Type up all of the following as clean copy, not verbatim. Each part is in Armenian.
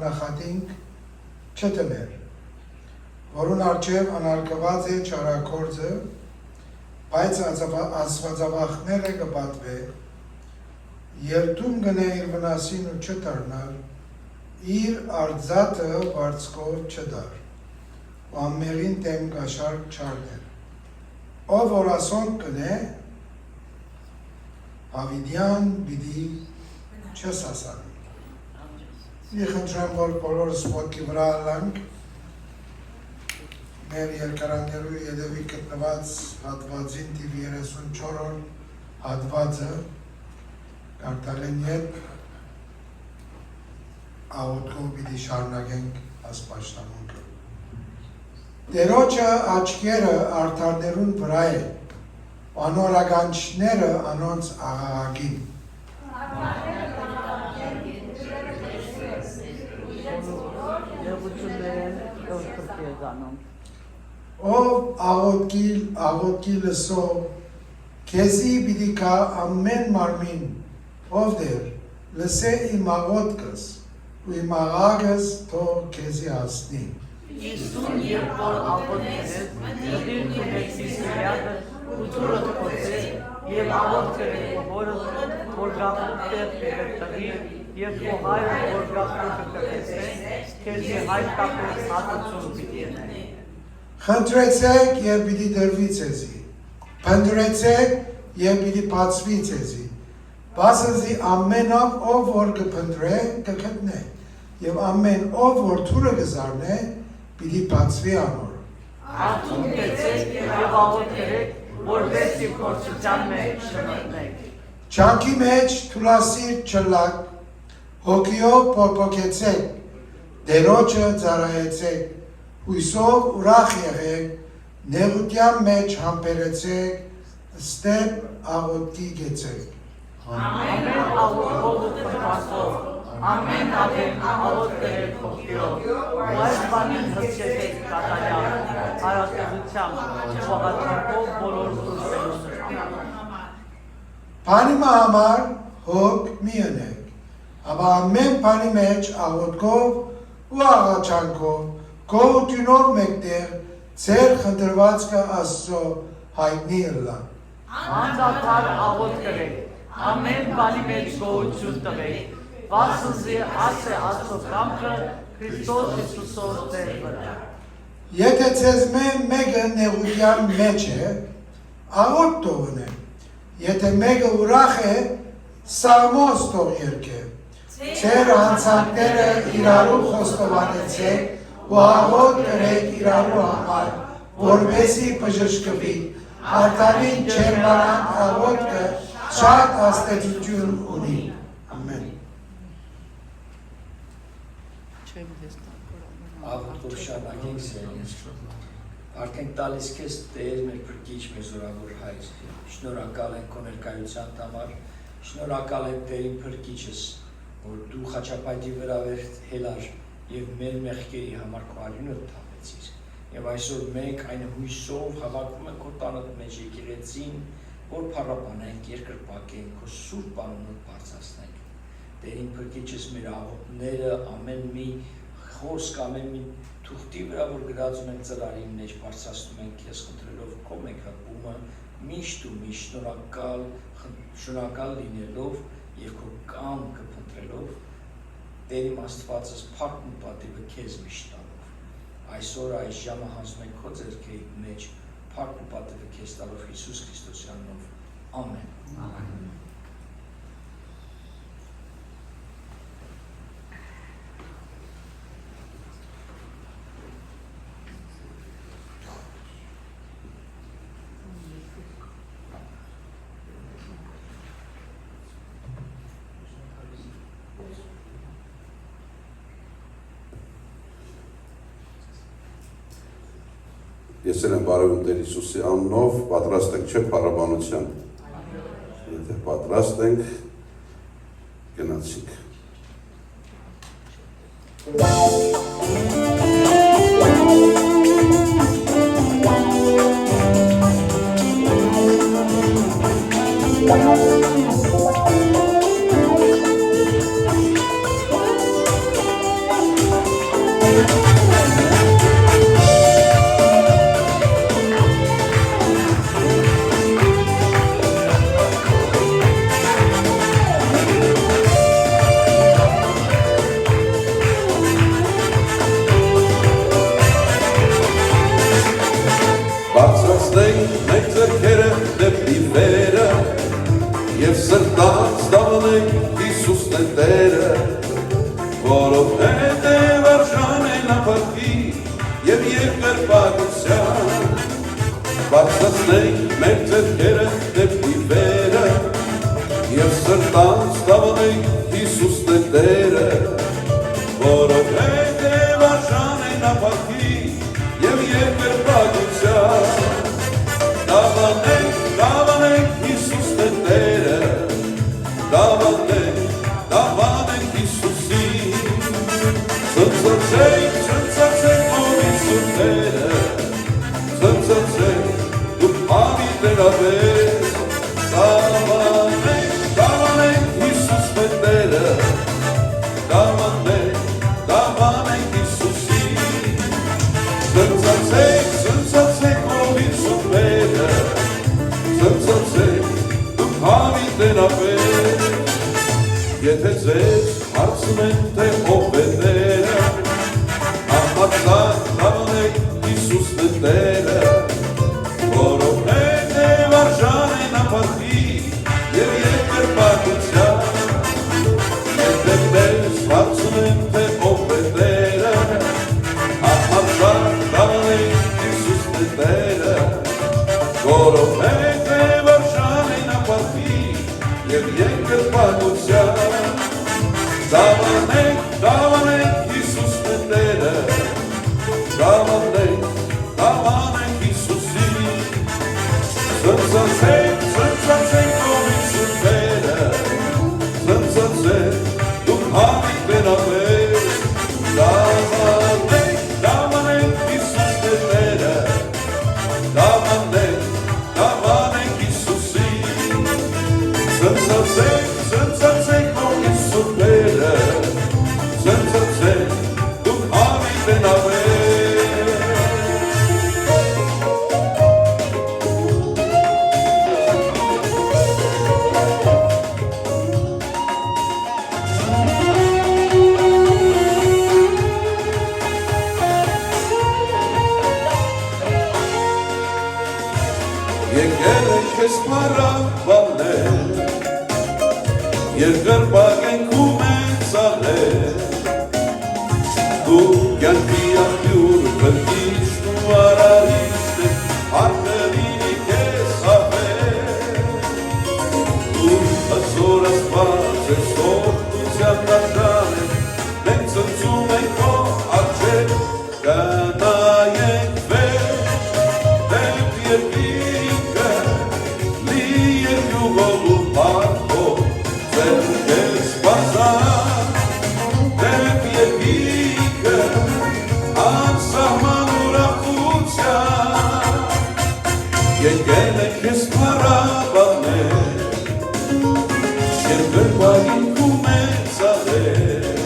նախատինք չտներ, որուն արջև անարգված է չարակորձը, բայց աստվածավախները կպատվե, երդում գնե իր վնասին ու չտարնար, իր արձատը վարձկով չդար, ու ամմեղին տեմ գաշարկ չարներ, ով որ ասոնք կնե, հավիդյան բիդի չսասանի։ Մի խնդրեմ, որ բոլորս ոտքի վրա ալանք, մեր երկարաններու ետևի գտնված հատվածին թիվ 34 հատվածը կարդալեն ետ աղոթքով պիտի շարունակենք ասպաշտամունքը։ Տերոջը աչքերը արդարներուն վրա է, անորականչները անոնց աղաղագին։ Ով աղոթքի լսով, քեզի պիտի կա ամեն մարմին, ով դեր, լսե իմ աղոթքս, ու իմ աղաղս թող քեզի հասնի։ Իսուն երբ որ աղոթքես, դիր քունեցիս միակը, ու թուրըտ կոցես, և աղոթքերը հորը, որ գաղթեր կգրտվի, և քո հայրը, որ գաղթեր կգրտվի, քեզի հայր կապեց հատուցում պիտի ենե։ Խնդրեցեք և պիտի դրվի ձեզի, փնտրեցեք և պիտի բացվի ձեզի, բասնզի ամենով ով որ կփնտրե կգտնե, և ամեն ով որ թուրը կզարնե պիտի բացվի անոր։ Արթունքեցեք և աղոթքերեք, որպեսզի փորձության մեջ չմտնեք։ Չանքի մեջ թուլասիրտ չլաք, հոգիով փոփոխեցեք, դերոջը ծառայեցեք, հույսով ուրախ եղեք, նեղության մեջ համբերեցեք, ստեպ աղոթքի գեցեք։ Ամեն աղոթքով ու փնտրասով, ամեն աղոթքերեք հոգիով, ու այս բանին հսկեցեք կատարյալ, հայատեղությամբ, չողացանքով բոլոր կուրսելուսը։ Բանիմը համար հոգ մի ընեք, ապա ամեն բանի մեջ աղոթքով ու աղաչանքով, գոհությունով մեկտեղ ձեր խնդրվածքը Աստծո հայտնի ըլլա։ Անդադար աղոթք կրեք, ամեն բանի մեջ գոհություն տվեք, վասնզի աս է Աստծո կամքը Քրիստոս Հիսուսով ձեր վրա։ Եթե ձեզ մեկը նեղության մեջ է, աղոթք թողնե, եթե մեկը ուրախ է, սաղմոս թող երգե, ձեր հանցանքները իրարու խոստովանեցեք, ու աղոթք կրեք իրարու համար, որպեսզի բժշկվի, արդարին չերմանան աղոթքը շատ աստեցություն ունի։ Ամեն։ Աղոթքով շարունակենք սիրելիներ։ Արդենք տալիս քեզ Տեր մեր փրկիչ, մեր զորավոր Հայր։ Շնորհակալ ենք քո ներկայության համար, շնորհակալ ենք Տեր իմ փրկիչս, որ դու խաչապայտի վրա հելար և մեր մեղքերի համար քո արյունը թափեցիր։ Եվ այսօր մենք այն հույսով հավաքվում ենք քո տանդ մեջ եկեղեցին, որ փառաբանենք, երկրպագենք, քո սուրբ անունը բարձրացնենք։ Տեր իմ փրկիչս մեր աղոթքները ամեն մի խոսք, ամեն մի թուղթի վրա, որ գրած ունենք ծրարի մեջ, բարձրացնում ենք քեզ խնդրելով քո մեքրակումը միշտ ու միշտ շնորհակալ լինելով և քո կամքը փնտրելով, Տեր իմ Աստվածս փառքն ու պատիվը քեզ միշտ տալով։ Այսօր այս ժամը հանձնում ենք քո ձեռքերի մեջ, փառքն ու պատիվը քեզ տալով Հիսուս Քրիստոսի անունով։ Ամեն։ Ես եմ բարևում Տեր Հիսուսի անունով, պատրաստ ենք չէ փառաբանության։ Եթե պատրաստ ենք, գնացինք։ բարձրացնենք մեր ձեռքերը դեպի վերը և սրտանց տավանենք Հիսուսն է Տերը, որովհետև արժան է նա փառքի և երկրպագության։ Դավանենք Հիսուսն է Տերը, դավանենք Հիսուսին, ցնցացեք ովի սուրբերը, ցնցացեք դուք հավիտենաբեր, դավանենք Հիսուսն է Տերը, դավանենք Հիսուսին, ցնցացեք ովի սուրբերը, ցնցացեք դուք հավիտենաբեր, եթե ձեզ հարցում են, թե ով է Տերը, համարձակ դավանեք Հիսուսն է Տերը, որովհետև արժան է նա փառքի և երկրպագության։ Եթե ձեզ հարցում են, թե ով է Տերը, համարձակ դավանեք Հիսուսն է Տերը, որովհետև արժան է նա փառքի և երկրպագության։ Դավանենք Հիսուսն է Տերը, դավանենք Հիսուսին, ցնցացեք ովի սուրբերը, ցնցացեք դուք հավիտենաբեր, դավանենք Հիսուսն է Տերը, դավանենք Հիսուսին, ցնցացեք ովի սուրբերը, ցնցացեք դուք հավիտենաբեր։ Եկել ենք քեզ փառաբանել, երկրպագենք ու մեծարել, դու կյանքի աղբյուր բրկիչն ու արարիչն ես, փառքը լինի քեզ հավեր, դու հզոր Աստված ես, օրհնության արժան ես, մենք ցնծում ենք քո առջև, կանայենք վեր, դեպ երկինքը, լի երկյուղով ու փառքով, ձեռքեր սպասան, դեպ երկինքը, անսահման ուրախության, եկել ենք քեզ փառաբանել, երկրպագենք ու մեծարել,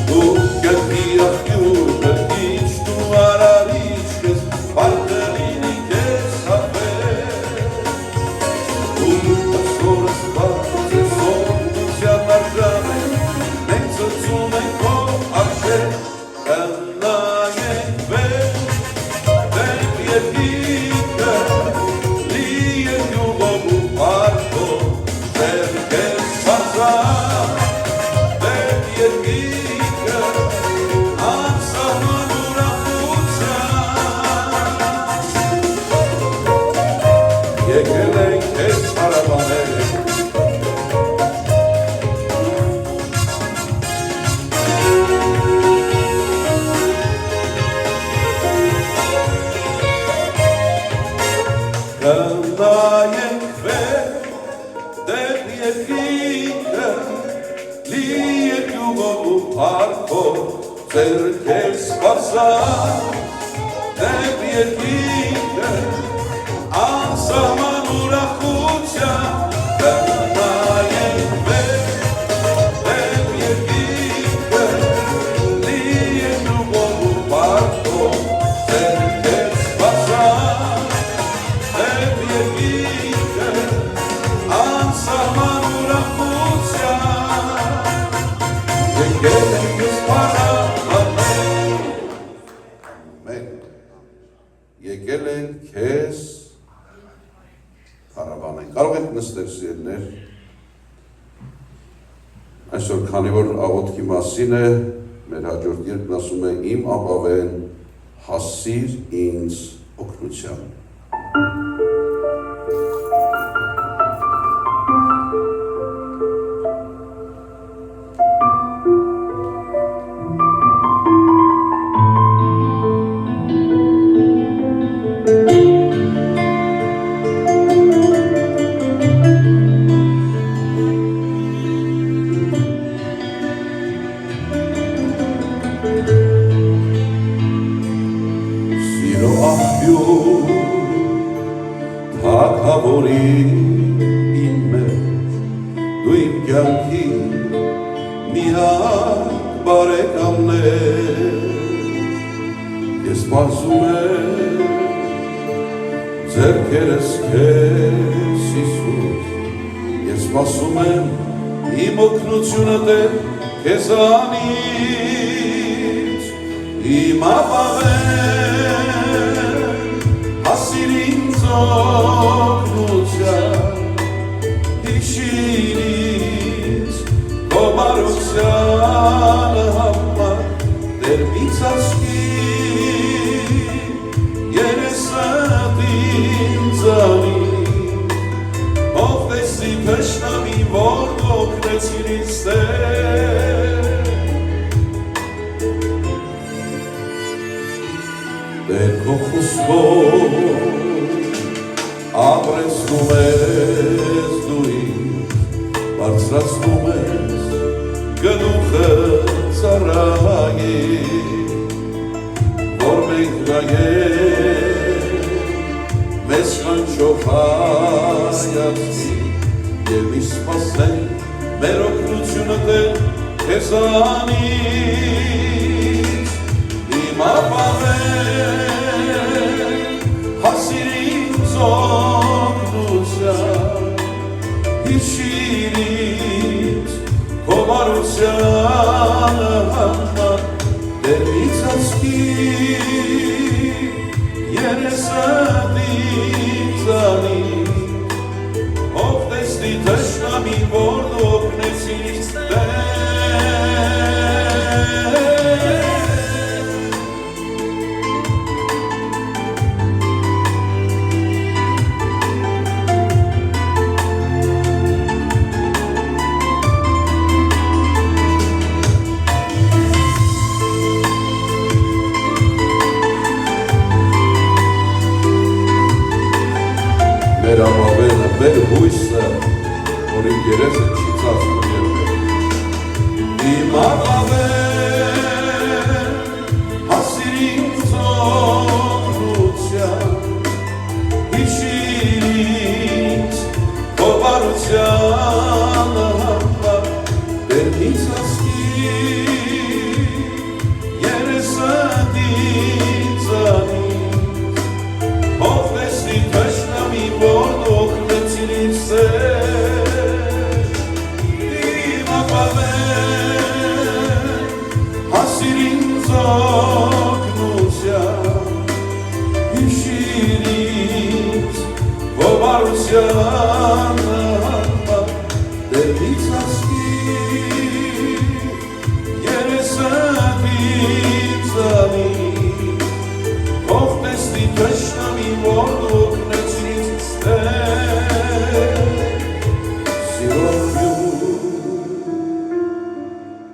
դու կյանքի աղբյուր բրկիչն ու արարիչն ես, փառքը լինի քեզ հավեր, դու հզոր Աստված ես, օրհնության արժան ես, մենք ցնծում ենք քո առջև, կանայենք վեր, դեպ երկինքը, լի երկյուղով ու փառքով, ձեռքեր սպասան, դեպ երկինքը, անսահման ուրախության, եկել ենք քեզ փառաբանել, կանայենք վեր, դեպ երկինքը, լի երկյուղով ու փառքով, ձեռքեր սպասան, դեպ երկինքը, անսահման ուրախության, կանայենք վեր, դեպ երկինքը, լի երկյուղով ու փառքով, ձեռքեր սպասան, դեպ երկինքը, անսահման ուրախության, եկել ենք քեզ փառաբանել, եկել ենք քեզ փառաբանել։ Կարող եք նստել սիրելիներ, այսօր քանի որ աղոթքի մասին է, մեր հաջորդ երգն ասում է իմ ապավեն հասիր ինձ օգնության։ թագավորի իմ մեջ, դու իմ կյանքի միակ բարեկամն ես սպասում եմ ձեռքերս քեզ Հիսուս, ես սպասում եմ իմ օգնությունը Տեր քեզանից, իմ ապավեն հասիր ինձ օգնության, հիշիր ինձ քո բարությանը համար, Տեր մի ծածկի երեսդ ինձանի, ով տեսի թշնամի, որ օգնեցիր ինձ Տեր քո խոսքով ապրեցնում ես դու ինձ, բարձրացնում ես գլուխը ծառայի, որ մենք նայենք մեզ կանչող հայացքի և մի սպասենք մեր օգնությունը Տեր քեզանից, իմ ապավեն հասիր ինձ օգնության, հիշիր ինձ քո բարությանը համար, Տեր մի ծածկի երեսդ ինձանի, ով տեսնի թշնամին, որ դու օգնեցիր ինձ Մեր ապավենը, մեր հույսը, որ իմ երեսը չի ծածկում երբեք, իմ ապավեն հասիր ինձ օգնության, հիշիր ինձ քո բարությանը համար, Տեր մի ծածկի երեսդ ինձանի, ով տեսնի թշնամի, որ դու օգնեցիր ինձ իմ ապավեն հասիր ինձ օգնության, հիշիր ինձ քո բարությանը համար, Տեր մի ծածկի երեսդ ինձանի, ով տեսնի թշնամի, որ դու օգնեցիր ինձ Սիրով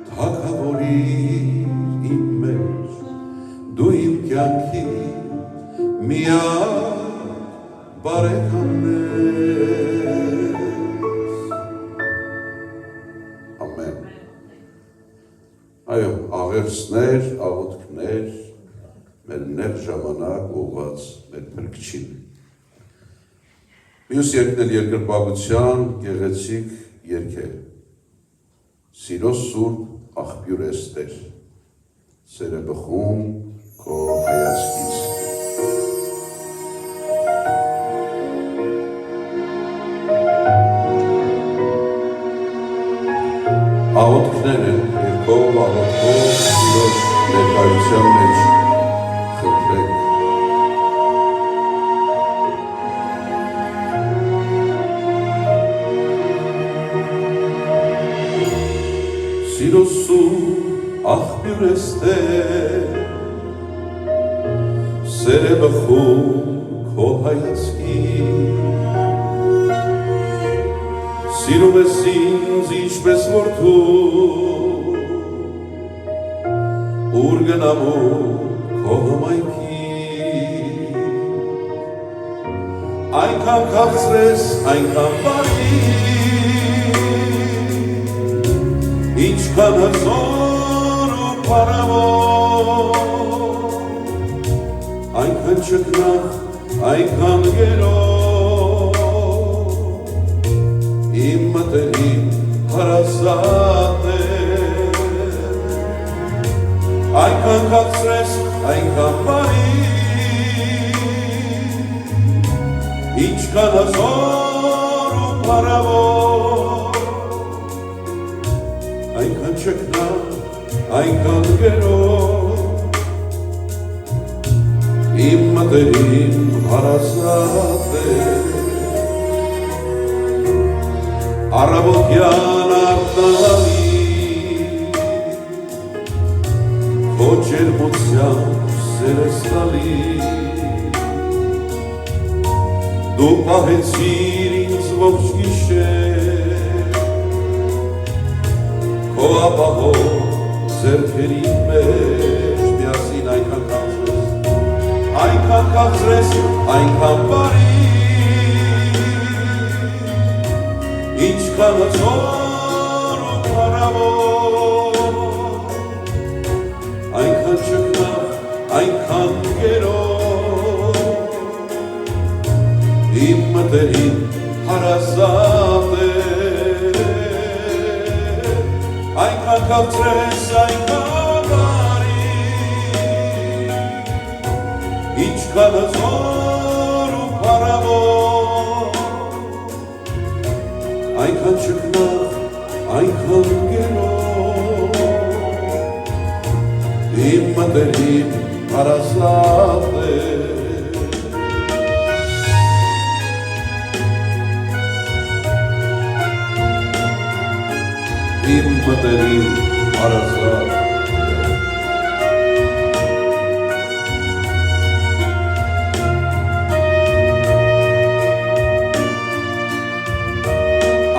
թագավորի իմ մեջ, դու իմ կյանքի միակ բարեկամն Ամեն Այո, աղերսներ, աղոթքներ մեր նեղ ժամանակ ուղղված մեր փրկչին Մյուս երգն էլ երկրպագության գեղեցիկ երգ է Սիրո սուրբ աղբյուր ես Տեր Սեր է բխում քո հայացքից Աղոթքներ են երգով, աղոթքով, Սիրոջ ներկայության մեջ խնդրեք Սիրո սուրբ աղբյուր ես Տեր Սեր է բխում քո հայացքից Սիրում ես ինձ ինչպես որդու Ուր գնամու քո հմայքի Այնքան քաղցրես, այնքան բարի Ինչքան հզոր ու փառավոր Այնքան չքնաղ, այնքան գերով քաղցրես այնքան բարի ինչքան հզոր ու փառավոր այնքան չքնաղ այնքան գերով իմ մտերիմ հարազատ է առավոտյան արտանալի քո ջերմությամբ սերս տալի դու պահեցիր ինձ ողջ գիշեր քո ապահով ձեռքերի մեջ միասին այնքան քաղցրես այնքան բարի ինչքան հզոր ու փառավոր այնքան չքնաղ այնքան գերով իմ մտերիմ հարազատ է այնքան քաղցրես այնքան բարի ինչքան հզոր ու փառավոր այնքան չքնաղ այնքան գերով իմ մտերիմ հարազատ է իմ մտերիմ հարազատ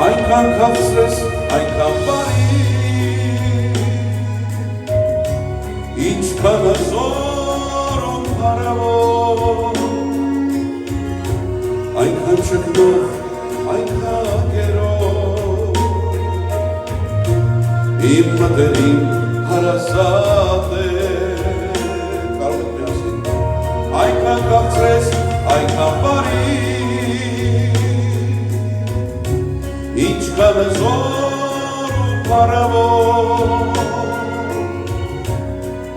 այնքան քաղցրես այնքան բարի ինչքան հզոր ու փառավոր այնքան չքնող այնքան գերով իմ մտերիմ հարազատ է կարող եք միասին այնքան քաղցրես այնքան բարի ինչքան հզոր ու փառավոր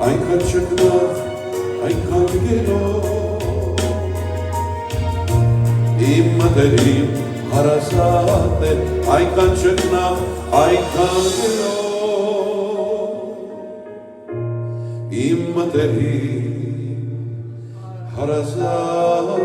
այնքան չքնաղ այնքան գերով իմ մտերիմ հարազատ է այնքան չքնաղ այնքան գերով իմ մտերիմ հարազատ է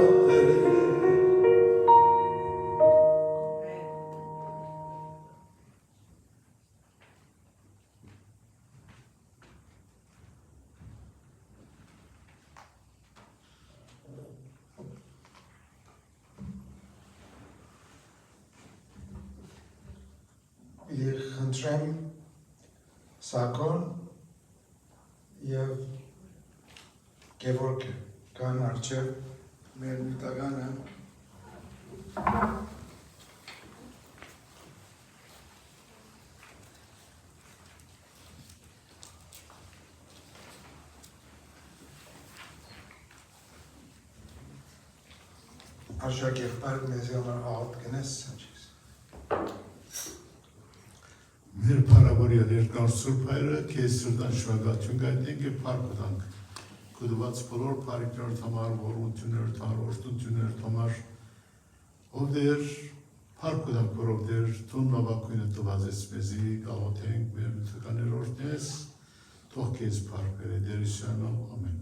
Խնդրեմ Սակոն և Գևորգ կան արջև մեր միտականը Արժակ եղբայր մեզի համար աղոտ գնես սանչիս Մեր փառավորյալ երկար Սուրբ Հայրը քեզ սրտան շնորհակալություն գայտնենք եւ փառք տանք կդված բոլոր բարիքներդ համար, ողորմություններդ համար, օրհնություններդ համար ով դեր փառք տանք որով դեր տուն նավակույնը տված ես մեզի գաղութենք մեր մտականերորդնես թող քեզ փառք բերե դեր Հիսուսանով ամեն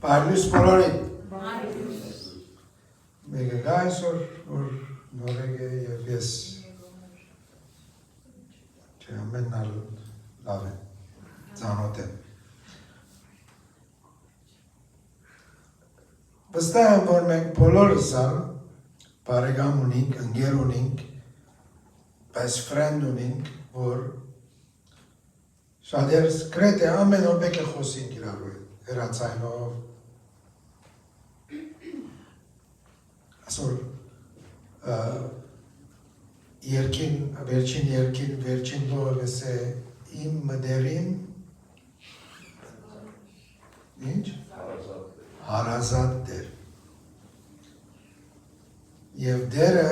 Բարլյուս բոլորին մեկը գա այսօր, որ նորեգ է և ես չէ ամենն ալ լավ է ծանոթ եմ։ Վստահ եմ, որ մենք բոլորս բարեկամ ունենք, ընկեր ունենք, best friend ունենք, որ շատերս գրեթե ամեն օր պետք է խոսենք իրար հետ հեռացայինով, այսօր վերջին լողս է իմ մդերին ինչ? Հարազատ դեր և դերը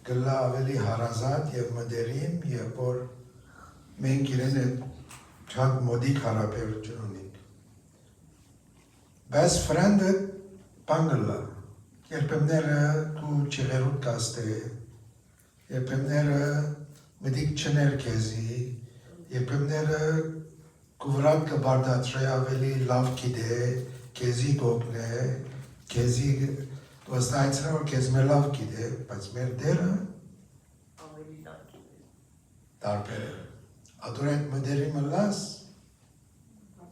գլա ավելի հարազատ և մդերին և որ մենք իրեն հետ շատ մոդիկ հարաբերություն ունենք best friend-ը բան գլա երբեմները դու չեղերուտ կաստե երբեմները մդիկ չներ քեզի երբեմները կուվրատ կբարդացրե ավելի լավ գիտե քեզի գոգնե քեզի վստահեցնե որ քեզ մեր լավ գիտե բայց մեր դերը տարբեր է ադուր այդ մդերի մլաս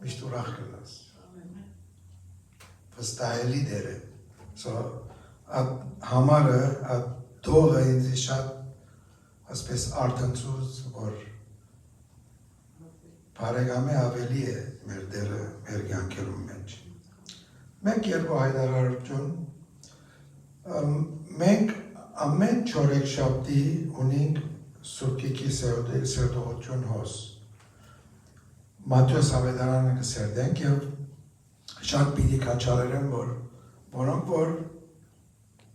միշտ ուրախ կլաս վստահելի դեր է համարը դողը ինձ շատ ասպես արդնցուց որ բարեկամի ավելի է մեր դերը մեր կյանքերում մեջ մենք երկու հայտարարություն մենք ամեն չորեքշաբթի ունենք Սուրբիկի սերտողություն հոս Մատթեոս ավետարանը կսերտենք և շատ պիտի քաչալեր են որոնք որ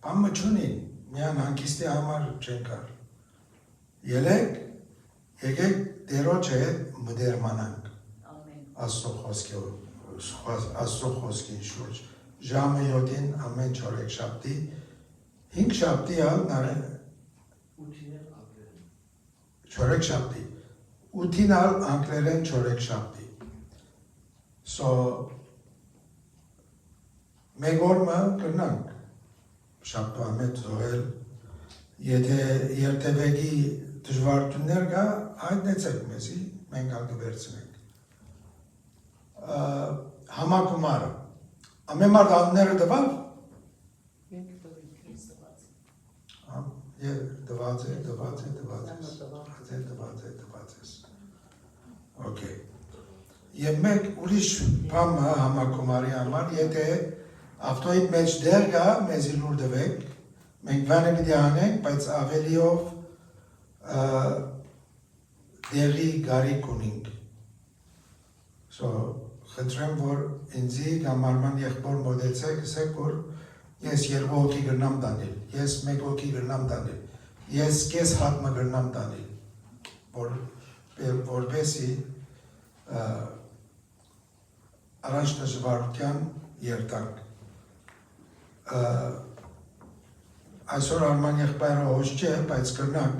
բամը չունին միան հանգիստի համար չեն կար եկեք դերոջ հետ մդերմանանք Աստծո խոսքին շուրջ ժամը 7-ին ամեն չորեքշաբթի 5 շաբթի չորեքշաբթի 8-ին անգլերեն չորեքշաբթի մեկ օրը կրնանք շաբթվա մեջ զոհել եթե երթևեկի դժվարություններ կա հայտնեցեք մեզի մենք կվերցնենք համակումարը ամեն մարդ անունները տվավ տված ես օքեյ և մեկ ուրիշ բամը համակումարի համար եթե ավտոյիդ մեջ դեր կա մեզի լուր տվեք մենք բանը պիտի անենք բայց ավելիով դերի գարիք ունենք խնդրեմ որ ինձի կամ արման եղբոր մոդեցեք ասեք որ ես 2 հոգի գրնամ տանել ես 1 հոգի գրնամ տանել ես կես հատմը գրնամ տանել որպեսի առաջ դժվարության երտանք այսօր արման եղբայրը հոչ չէ բայց կրնանք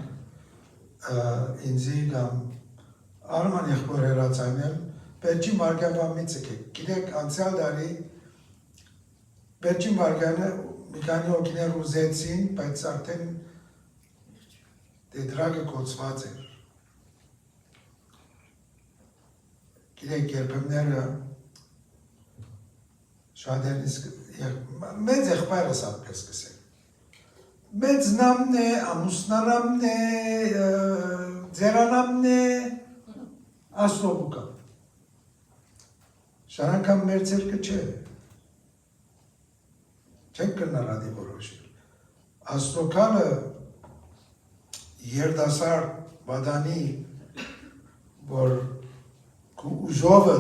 ինձի կամ արման եղբոր հեռացայնել Վերջին վարգավամից եկեք, գիտեք անցյալ դարի վերջին վարգանը մի քանի հոգիներ ուզեցին, բայց արդեն դեդրագը կոծված էր։ Գիտեք երբեմները շատերից մեծ եղբայրս այդպես կսեք։ Մեծ նամն է, ամուսնանամն է, ձերանամն է, ասոբուկա։ Շարանկամ մեր ձերկը չէ, չենք կրնարադի որոշել, աստոքանը երդասար բադանի, որ ուժովը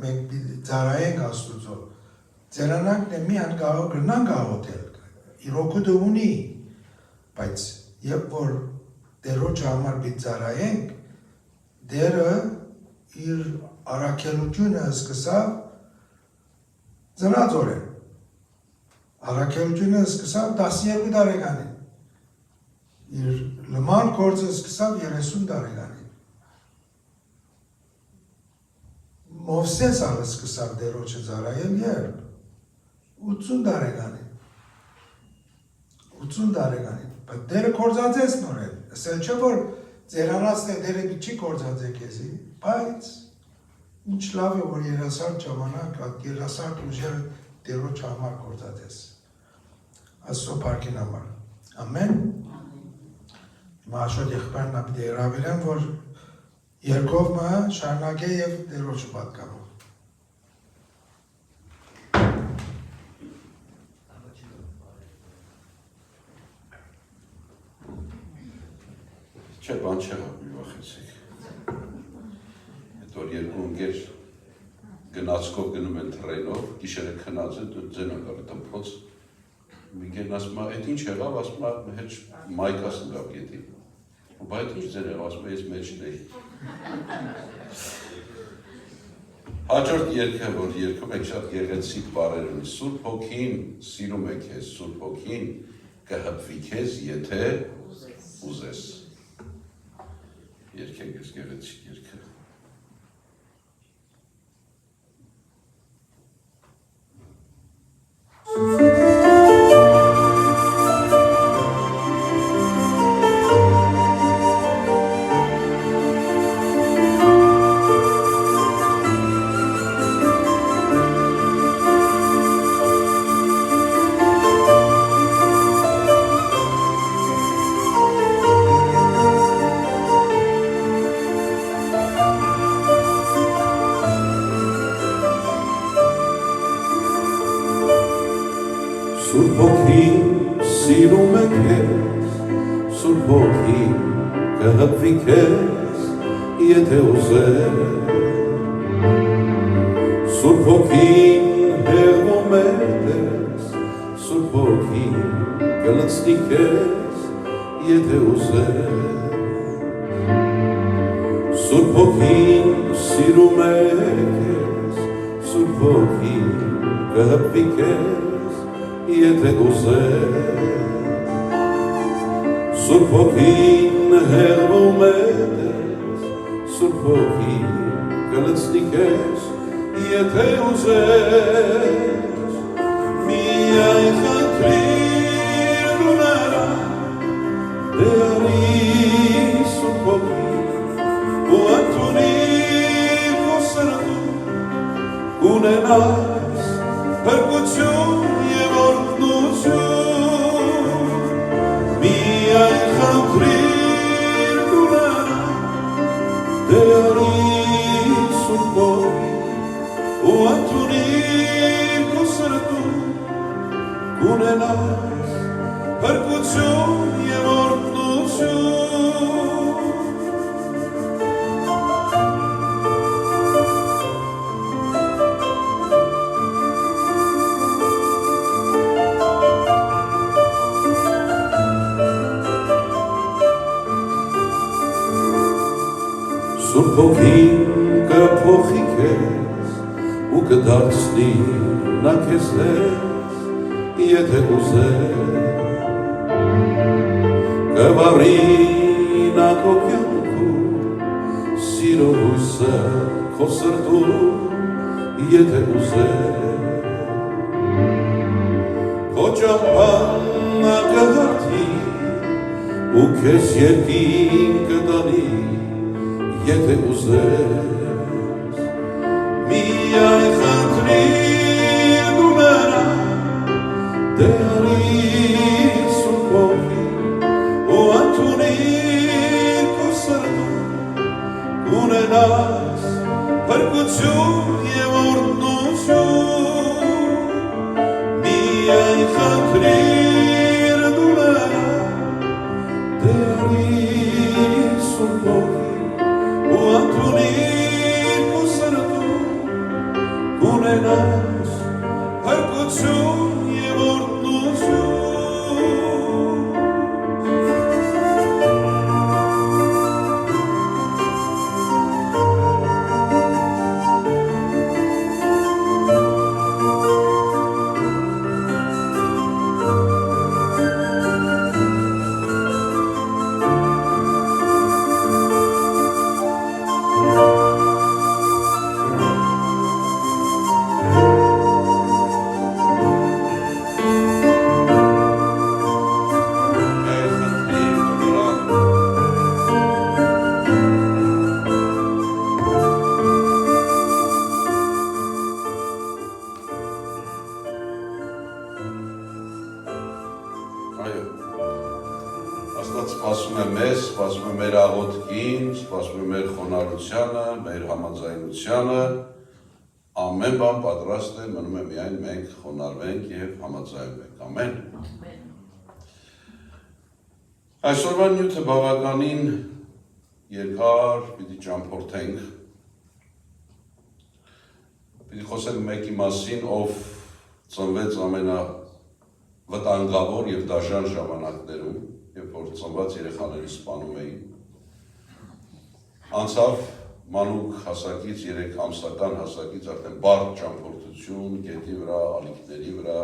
մենք ծարայենք աստուծո, ձերանանքն է միան կրնան գաղոտել, իրոքուդը ունի, բայց երբ որ դերոջը համար բիտ ծարայենք, դերը իր առաքելությունը սկսավ ծնածորեն, առաքելությունը սկսավ 12 տարեկանին, իր լման կործը սկսավ 30 տարեկանին, Մովսես ալը սկսավ դերոջը ծարայել երբ, 80 տարեկանին, 80 տարեկանին, բայց դերը կործած ես նորել, ասել չէ որ ձերանացն է դերը չի կործած է քեզի, բայց ինչ լավ է, որ երասարդ ժամանակ, երասարդ ուժեր Տերոջ համար կործած ես, Աստծո փառքին համար, ամեն, հիմա աշոտ եղբայրն ապի դերավերեմ, որ երկով մը շարնակ է և Տերոջը պատկանում, Չէ, բան չեղավ, մի վախեցեք։ Հետ որ երկու ընկեր գնացքով գնում են թռենով, գիշերը քնած են, ձեն են գալի տմփոց։ Մի գերն ասում է, այդ ինչ եղավ, ասում է, հետ մայքաս ընկավ գետի։ Բա այդ ինչ ձեն եղավ, ասում է, ես մեջն էի։ Հաջորդ երգը, որ երգում եք շատ գեղեցիկ բառեր ունի, Սուրբ Հոգին սիրում է քեզ, Սուրբ Հոգին կհպվի քեզ, եթե ուզես։ Երկենք ես գեղեցիկ երկը։ Սուրբ Հոգին սիրում է քեզ, Սուրբ Հոգին կհպվի քեզ, եթե ուզես։ Սուրբ Հոգին հեղվում է քեզ, Սուրբ Հոգին կլցնի քեզ, եթե ուզես։ Սուրբ Հոգին սիրում է քեզ, Սուրբ Հոգին կհպվի քեզ, եթե ուզես, Սուրբ Հոգին հեղվում է քեզ, Սուրբ Հոգին կլցնի քեզ, եթե ուզես, միայն խնդրիր դու նրան, դե արի Սուրբ Հոգին, ու ընդունիր քո սրտում, կունենաս փրկություն և օրհնություն, միայն խնդրիր դու նրան, դե արի Սուրբ Հոգին, ու ընդունիր քո սրտում, կունենաս փրկություն և օրհնություն։ Սուրբ Հոգին կփոխի քեզ ու կդարձնի նա քեզ հետ, եթե ուզես, կվառի նա քո կյանքում, սիրո հույսը քո սրտում, եթե ուզես, քո ճամփան նա կհարթի ու քեզ երկինք կտանի, եթե ուզես, միայն խնդրիր դու նրան, դե արի Սուրբ Հոգին, ու ընդունիր քո սրտում, կունենաս փրկություն և օրհնություն, միայն խնդրիր դու նրան, դե արի Սուրբ Հոգին, ու ընդունիր քո սրտում, կունենաս փրկություն և օրհնություն։ խոնարհությանը, մեր համաձայնությանը, ամեն բան պատրաստ է, մնում է միայն մենք խոնարհվենք եւ համաձայնվենք։ Ամեն։ Այսօրվա նյութը բավականին երկար պիտի ճամփորդենք։ Պիտի խոսենք մեկի մասին, ով ծնվեց ամենավտանգավոր եւ դաժան ժամանակներում, երբ որ ծնված երեխաների սպանում էին։ Անցավ մանուկ հասակից, 3 ամսական հասակից արդեն բարդ ճամփորդություն, գետի վրա, ալիքների վրա։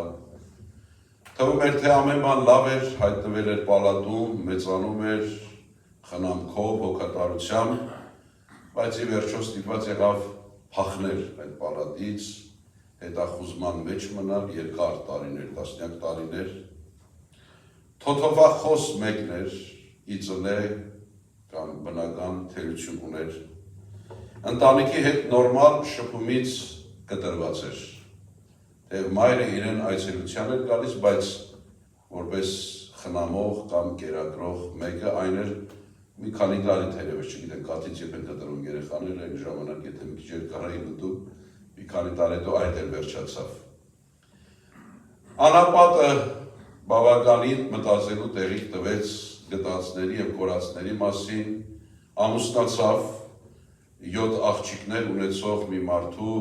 Թվում էր, թե ամեն բան լավ էր, հայտնվել էր պալատում, մեծանում էր խնամքով, հոգատարությամբ, բայց ի վերջո ստիպված եղավ փախնել այդ պալատից, հետախուզման մեջ մնալ երկար տարիներ, տասնյակ տարիներ։ Թոթովախոս մեկն էր, իծնե կամ բնական թերություն ուներ։ Ընտանիքի հետ նորմալ շփումից կտրված էր։ Թեև մայրը իրեն այցելության էր գալիս, բայց որպես խնամող կամ կերակրող մեկը այն էր մի քանի տարի թերևս, չգիտեմ, կաթից երբ են կտրում երեխաները, այն ժամանակ եթե մի քիչ երկար էին մտում, մի քանի տարի հետո այդ էլ վերջացավ։ Անապատը բավականին մտածելու տեղիք տվեց գտածների եւ կորածների մասին, ամուսնացավ 7 աղջիկներ ունեցող մի մարդու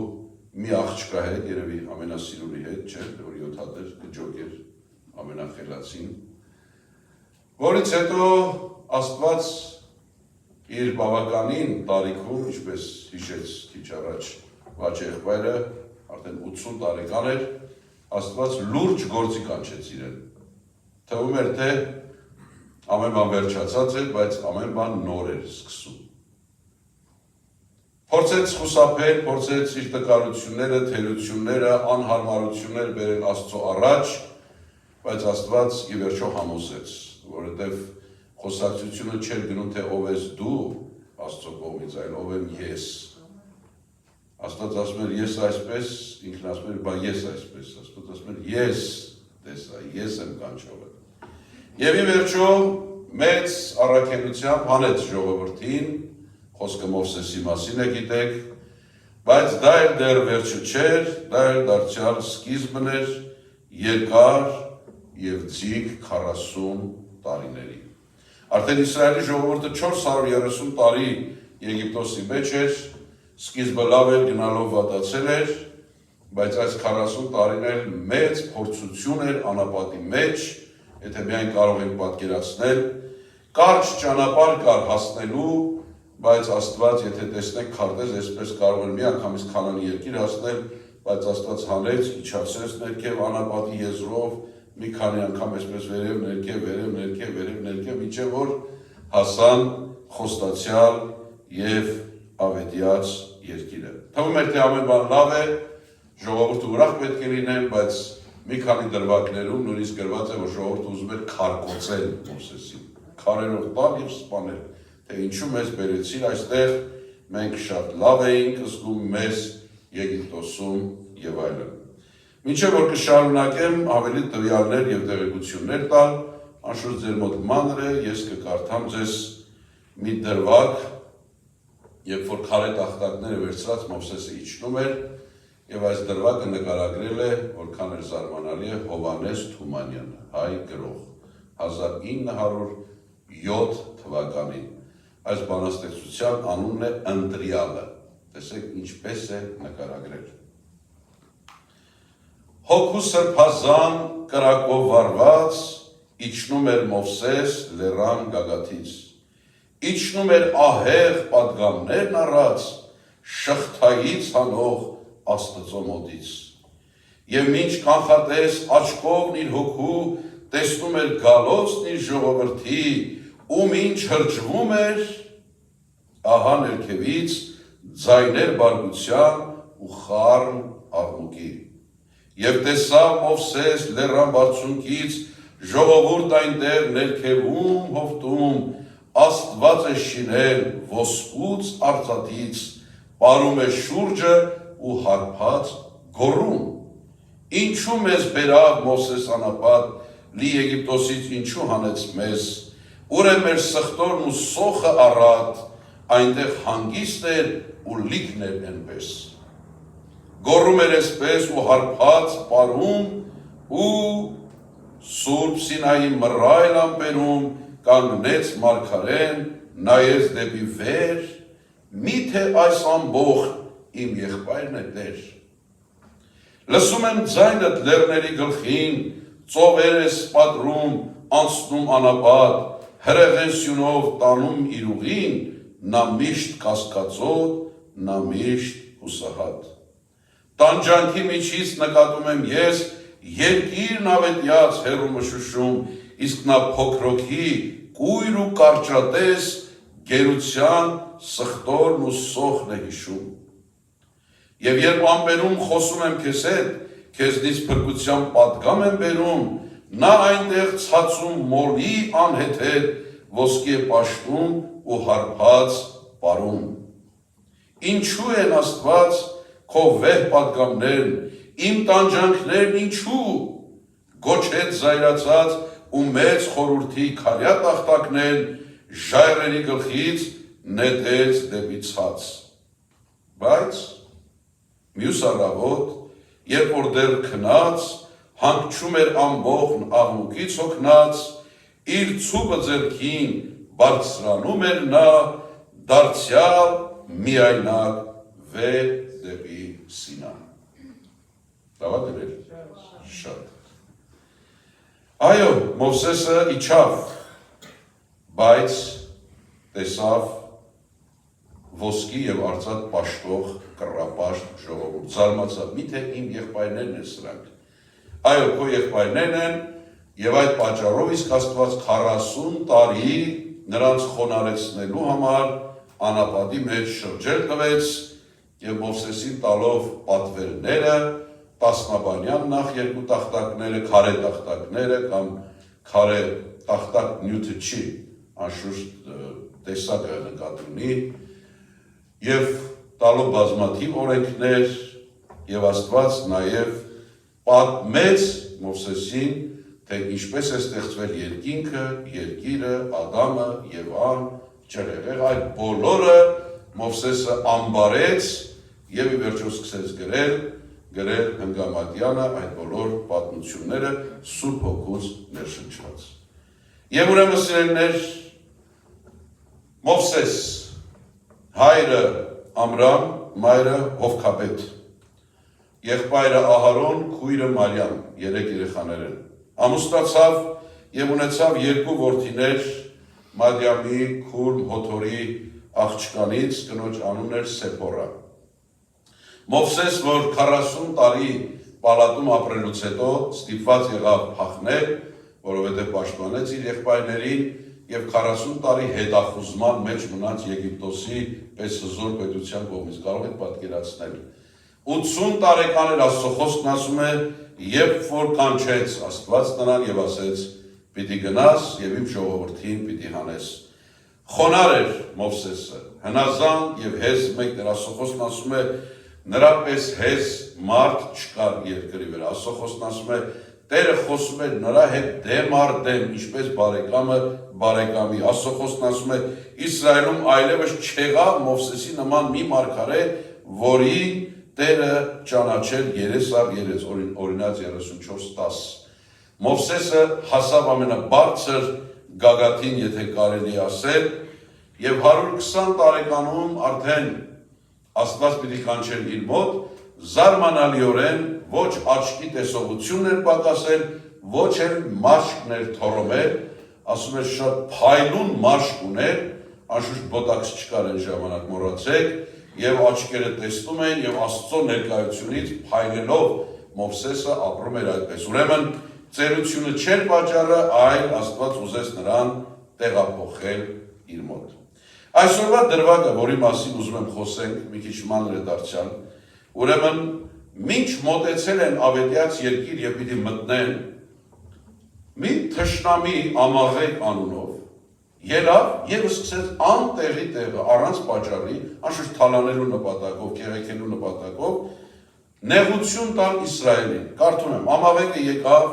մի աղջկա հետ, երևի ամենասիրունի հետ, չէ, որ 7 հատ էր, կջոկ էր, ամենախելացին, որից հետո Աստված իր բավականին տարիքում, ինչպես հիշեց քիչ առաջ Վաճ եղբայրը, արդեն 80 տարեկան էր, Աստված լուրջ գործի կանչեց իրեն։ Թվում էր, թե ամեն բան վերջացած էր, բայց ամեն բան նոր էր սկսում։ Փորձեց խուսափել, փորձեց իր տկարությունները, թերությունները, անհարմարություններ բերել Աստծո առաջ, բայց Աստված ի վերջո համոզեց, որովհետև խոսակցությունը չէր գնում, թե ով ես դու Աստծո կողմից, այլ ով եմ ես։ Աստված ասում էր ես այսպես, ինքն ասում էր բա ես այսպես, Աստված ասում էր ես տեսա, ես եմ կանչողը։ Եվ ի վերջո մեծ առաքելությամբ հանեց ժողովրդին, խոսքը Մովսեսի մասին է գիտեք, բայց դա էլ դեռ վերջը չէր, դա էլ դարձյալ սկիզբն էր երկար եւ ձիգ 40 տարիների։ Արդեն Իսրայելի ժողովուրդը 430 տարի Եգիպտոսի մեջ էր, սկիզբը լավ էր, գնալով վատացել էր, բայց այս 40 տարիներ մեծ փորձություն էր անապատի մեջ, եթե միայն կարող ենք պատկերացնել, կարճ ճանապարհ կար հասնելու, բայց Աստված, եթե տեսնեք քարտեզ, այսպես կարող էր մի անգամից Քանանի երկիր հասնել, բայց Աստված հանեց, իջացրեց ներքև անապատի եզրով, մի քանի անգամ այսպես վերև, ներքև, մինչև որ հասան խոստացյալ եւ ավետյաց երկիրը։ Թվում էր, թե ամեն բան լավ է, ժողովուրդը ուրախ պետք է լինեն, բայց մի քանի դրվագներում նույնիսկ գրված է, որ ժողովուրդը ուզում էր քարկոծել Մովսեսին, քարերով տալ եւ սպանել, թե ինչու մեզ բերեցին այստեղ, մենք շատ լավ էինք զգում մեզ Եգիպտոսում եւ այլն։ Մինչև որ կշարունակեմ ավելի տվյալներ եւ տեղեկություններ տալ, անշուշտ ձեր մոտ մանր է, ես կկարդամ ձեզ մի դրվագ, երբ որ քարե տախտակները վերցրած Մովսեսը իջնում էր, եւ այս դրվագը նկարագրել է, որքան էր զարմանալի է, Հովհաննես Թումանյանը, հայ գրող, 1907 թվականին։ Այս բանաստեղծության անունն է Ընտրյալը, տեսեք ինչպես է նկարագրել։ Հոգու սրբազան կրակով վարված, իջնում էր Մովսես լեռան գագաթից, իջնում էր ահեղ պատգամներն առած, շղթայից հանող Աստծո մոտից, եւ մինչ կանխատես աչքովն իր հոգու տեսնում էր գալոցն իր ժողովրդի, ում ինչ հրճվում էր, ահա ներքևից ձայներ բարկության ու խառն աղմուկի։ Եվ տեսավ Մովսես լեռան բարձունքից ժողովուրդ այնտեղ ներքևում հովտում, Աստված է շինել ոսկուց արծաթից, պարում է շուրջը ու հարբած գոռում։ Ինչու մեզ բերավ Մովսես անապատ, լի Եգիպտոսից ինչու հանեց մեզ, ուր է մեր սխտորն ու սոխը առատ, այնտեղ հանգիստ էր ու լիքն էր այնպես։ Գոռում էր այսպես ու հարբած պարում ու Սուրբ Սինայի մռայլ ամպերում կանգնեց մարգարեն, նայեց դեպի վեր, միթե այս ամբողջ իմ եղբայրն է Տեր։ Լսում եմ ձայնդ լեռների գլխին, ծովեր է սպադրում, անցնում անապատ, հրեղեն սյունով տանում իր ուղին, նա միշտ կասկածոտ, նա միշտ հուսահատ։ Տանջանքի միջից նկատում եմ ես, երկիրն ավետյաց հեռու մշուշում, իսկ նա փոքրոքի, կույր ու կարճատես, գերության սխտորն ու սոխն է հիշում։ Եվ երբ ամպերում խոսում եմ քեզ հետ, քեզնից փրկության պատգամ եմ բերում, նա այնտեղ ցածում մոլի անհեթեթ, ոսկի է պաշտում ու հարբած պարում։ Ինչու են Աստված քո վեհ պատգամներն, իմ տանջանքներն ինչու, գոչեց զայրացած ու մեծ խորհրդի քարյա տախտակներն, ժայռերի գլխից նետեց դեպի ցած։ Բայց մյուս առավոտ, երբ որ դեռ քնած, հանգչում էր ամբողն աղմուկից հոգնած, իր ցուպը ձեռքին բարձրանում էր նա, դարձյալ միայնակ վեր դեպի Սինա։ Լավա դրել։ Շատ։ Այո, Մովսեսը իջավ, բայց տեսավ ոսկի և արծաթ պաշտող կռապաշտ ժողովուրդ, զարմացավ, միթե իմ եղբայրներն են սրանք։ Այո, քո եղբայրներն են, և այդ պատճառով իսկ Աստված 40 տարի նրանց խոնարհեցնելու համար անապատի մեջ շրջել տվեց և Մովսեսին տալով պատվերները, տասնաբանյան նախ երկու տախտակները, քարե տախտակները կամ քարե տախտակ նյութը չի, անշուշտ տեսակը նկատի ունի, և տալով բազմաթիվ օրենքներ, և Աստված նաև պատմեց Մովսեսին, թե ինչպես է ստեղծվել երկինքը, երկիրը, Ադամը, Եվան, ջրհեղեղ, այդ բոլորը Մովսեսը ամբարեց և ի վերջո սկսեց գրել հնգամատյանը այդ բոլոր պատմությունները Սուրբ Հոգուց ներշնչված։ Եվ ուրեմն սիրելիներ, Մովսես, հայրը Ամրամ, մայրը Հովքաբեթ, եղբայրը Ահարոն, քույրը Մարիամ, 3 երեխաներ են, ամուսնացավ և ունեցավ 2 որդիներ, Մադիամի քուրմ Հոթորի աղջկանից, կնոջ անունն էր Սեփորա։ Մովսես, որ 40 տարի պալատում ապրելուց հետո ստիպված եղավ փախնել, որովհետև պաշտպանեց իր եղբայրներին և 40 տարի հետախուզման մեջ մնաց Եգիպտոսի պես հզոր պետության կողմից, կարող եք պատկերացնել։ 80 տարեկան էր, Աստծո խոսքն ասում է, երբ որ կանչեց Աստված նրան և ասեց, պիտի գնաս և իմ ժողովրդին պիտի հանես։ Խոնար էր Մովսեսը, հնազանդ և հեզ մեկն էր, Աստծո խոսքն ասում է, նրա պես հեզ մարդ չկար երկրի վրա, Աստծո խոսքն ասում է, Տերը խոսում է նրա հետ դեմ առ դեմ, ինչպես բարեկամը բարեկամի, Աստծո խոսքն ասում է, Իսրայելում այլևս չեղավ Մովսեսի նման մի մարգարե, որին Տերը ճանաչել երես առ երես, օրինաց 34:10։ Մովսեսը հասավ ամենաբարձր գագաթին, եթե կարելի ասել, և 120 տարեկանում արդեն Աստված պիտի կանչել իր մոտ, զարմանալիորեն ոչ աչքի տեսողությունն էր պակասել, ոչ էլ մաշկն էր թորոմել, ասում էր շատ փայլուն մաշկ ուներ, անշուշտ բոտաքս չկար այն ժամանակ, մոռացեք, և աչքերը տեսնում են և Աստծո ներկայությունից փայլելով Մովսեսը ապրում էր այդպես։ Ուրեմն ծերությունը չէր պատճառը, այլ Աստված ուզեց նրան տեղափոխել իր մոտ։ Այսօրվա դրվագը, որի մասին ուզում եմ խոսենք, մի քիչ մանր է դարձյալ, ուրեմն մինչ մոտեցել են ավետյաց երկիր և պիտի մտնեն, մի թշնամի Ամաղեկ անունով ելավ և սկսեց անտեղի տեղը, առանց պատճառի, անշուշտ թալանելու նպատակով, կեղեքելու նպատակով, նեղություն տալ Իսրայելին։ Կարդում եմ, Ամաղեկը եկավ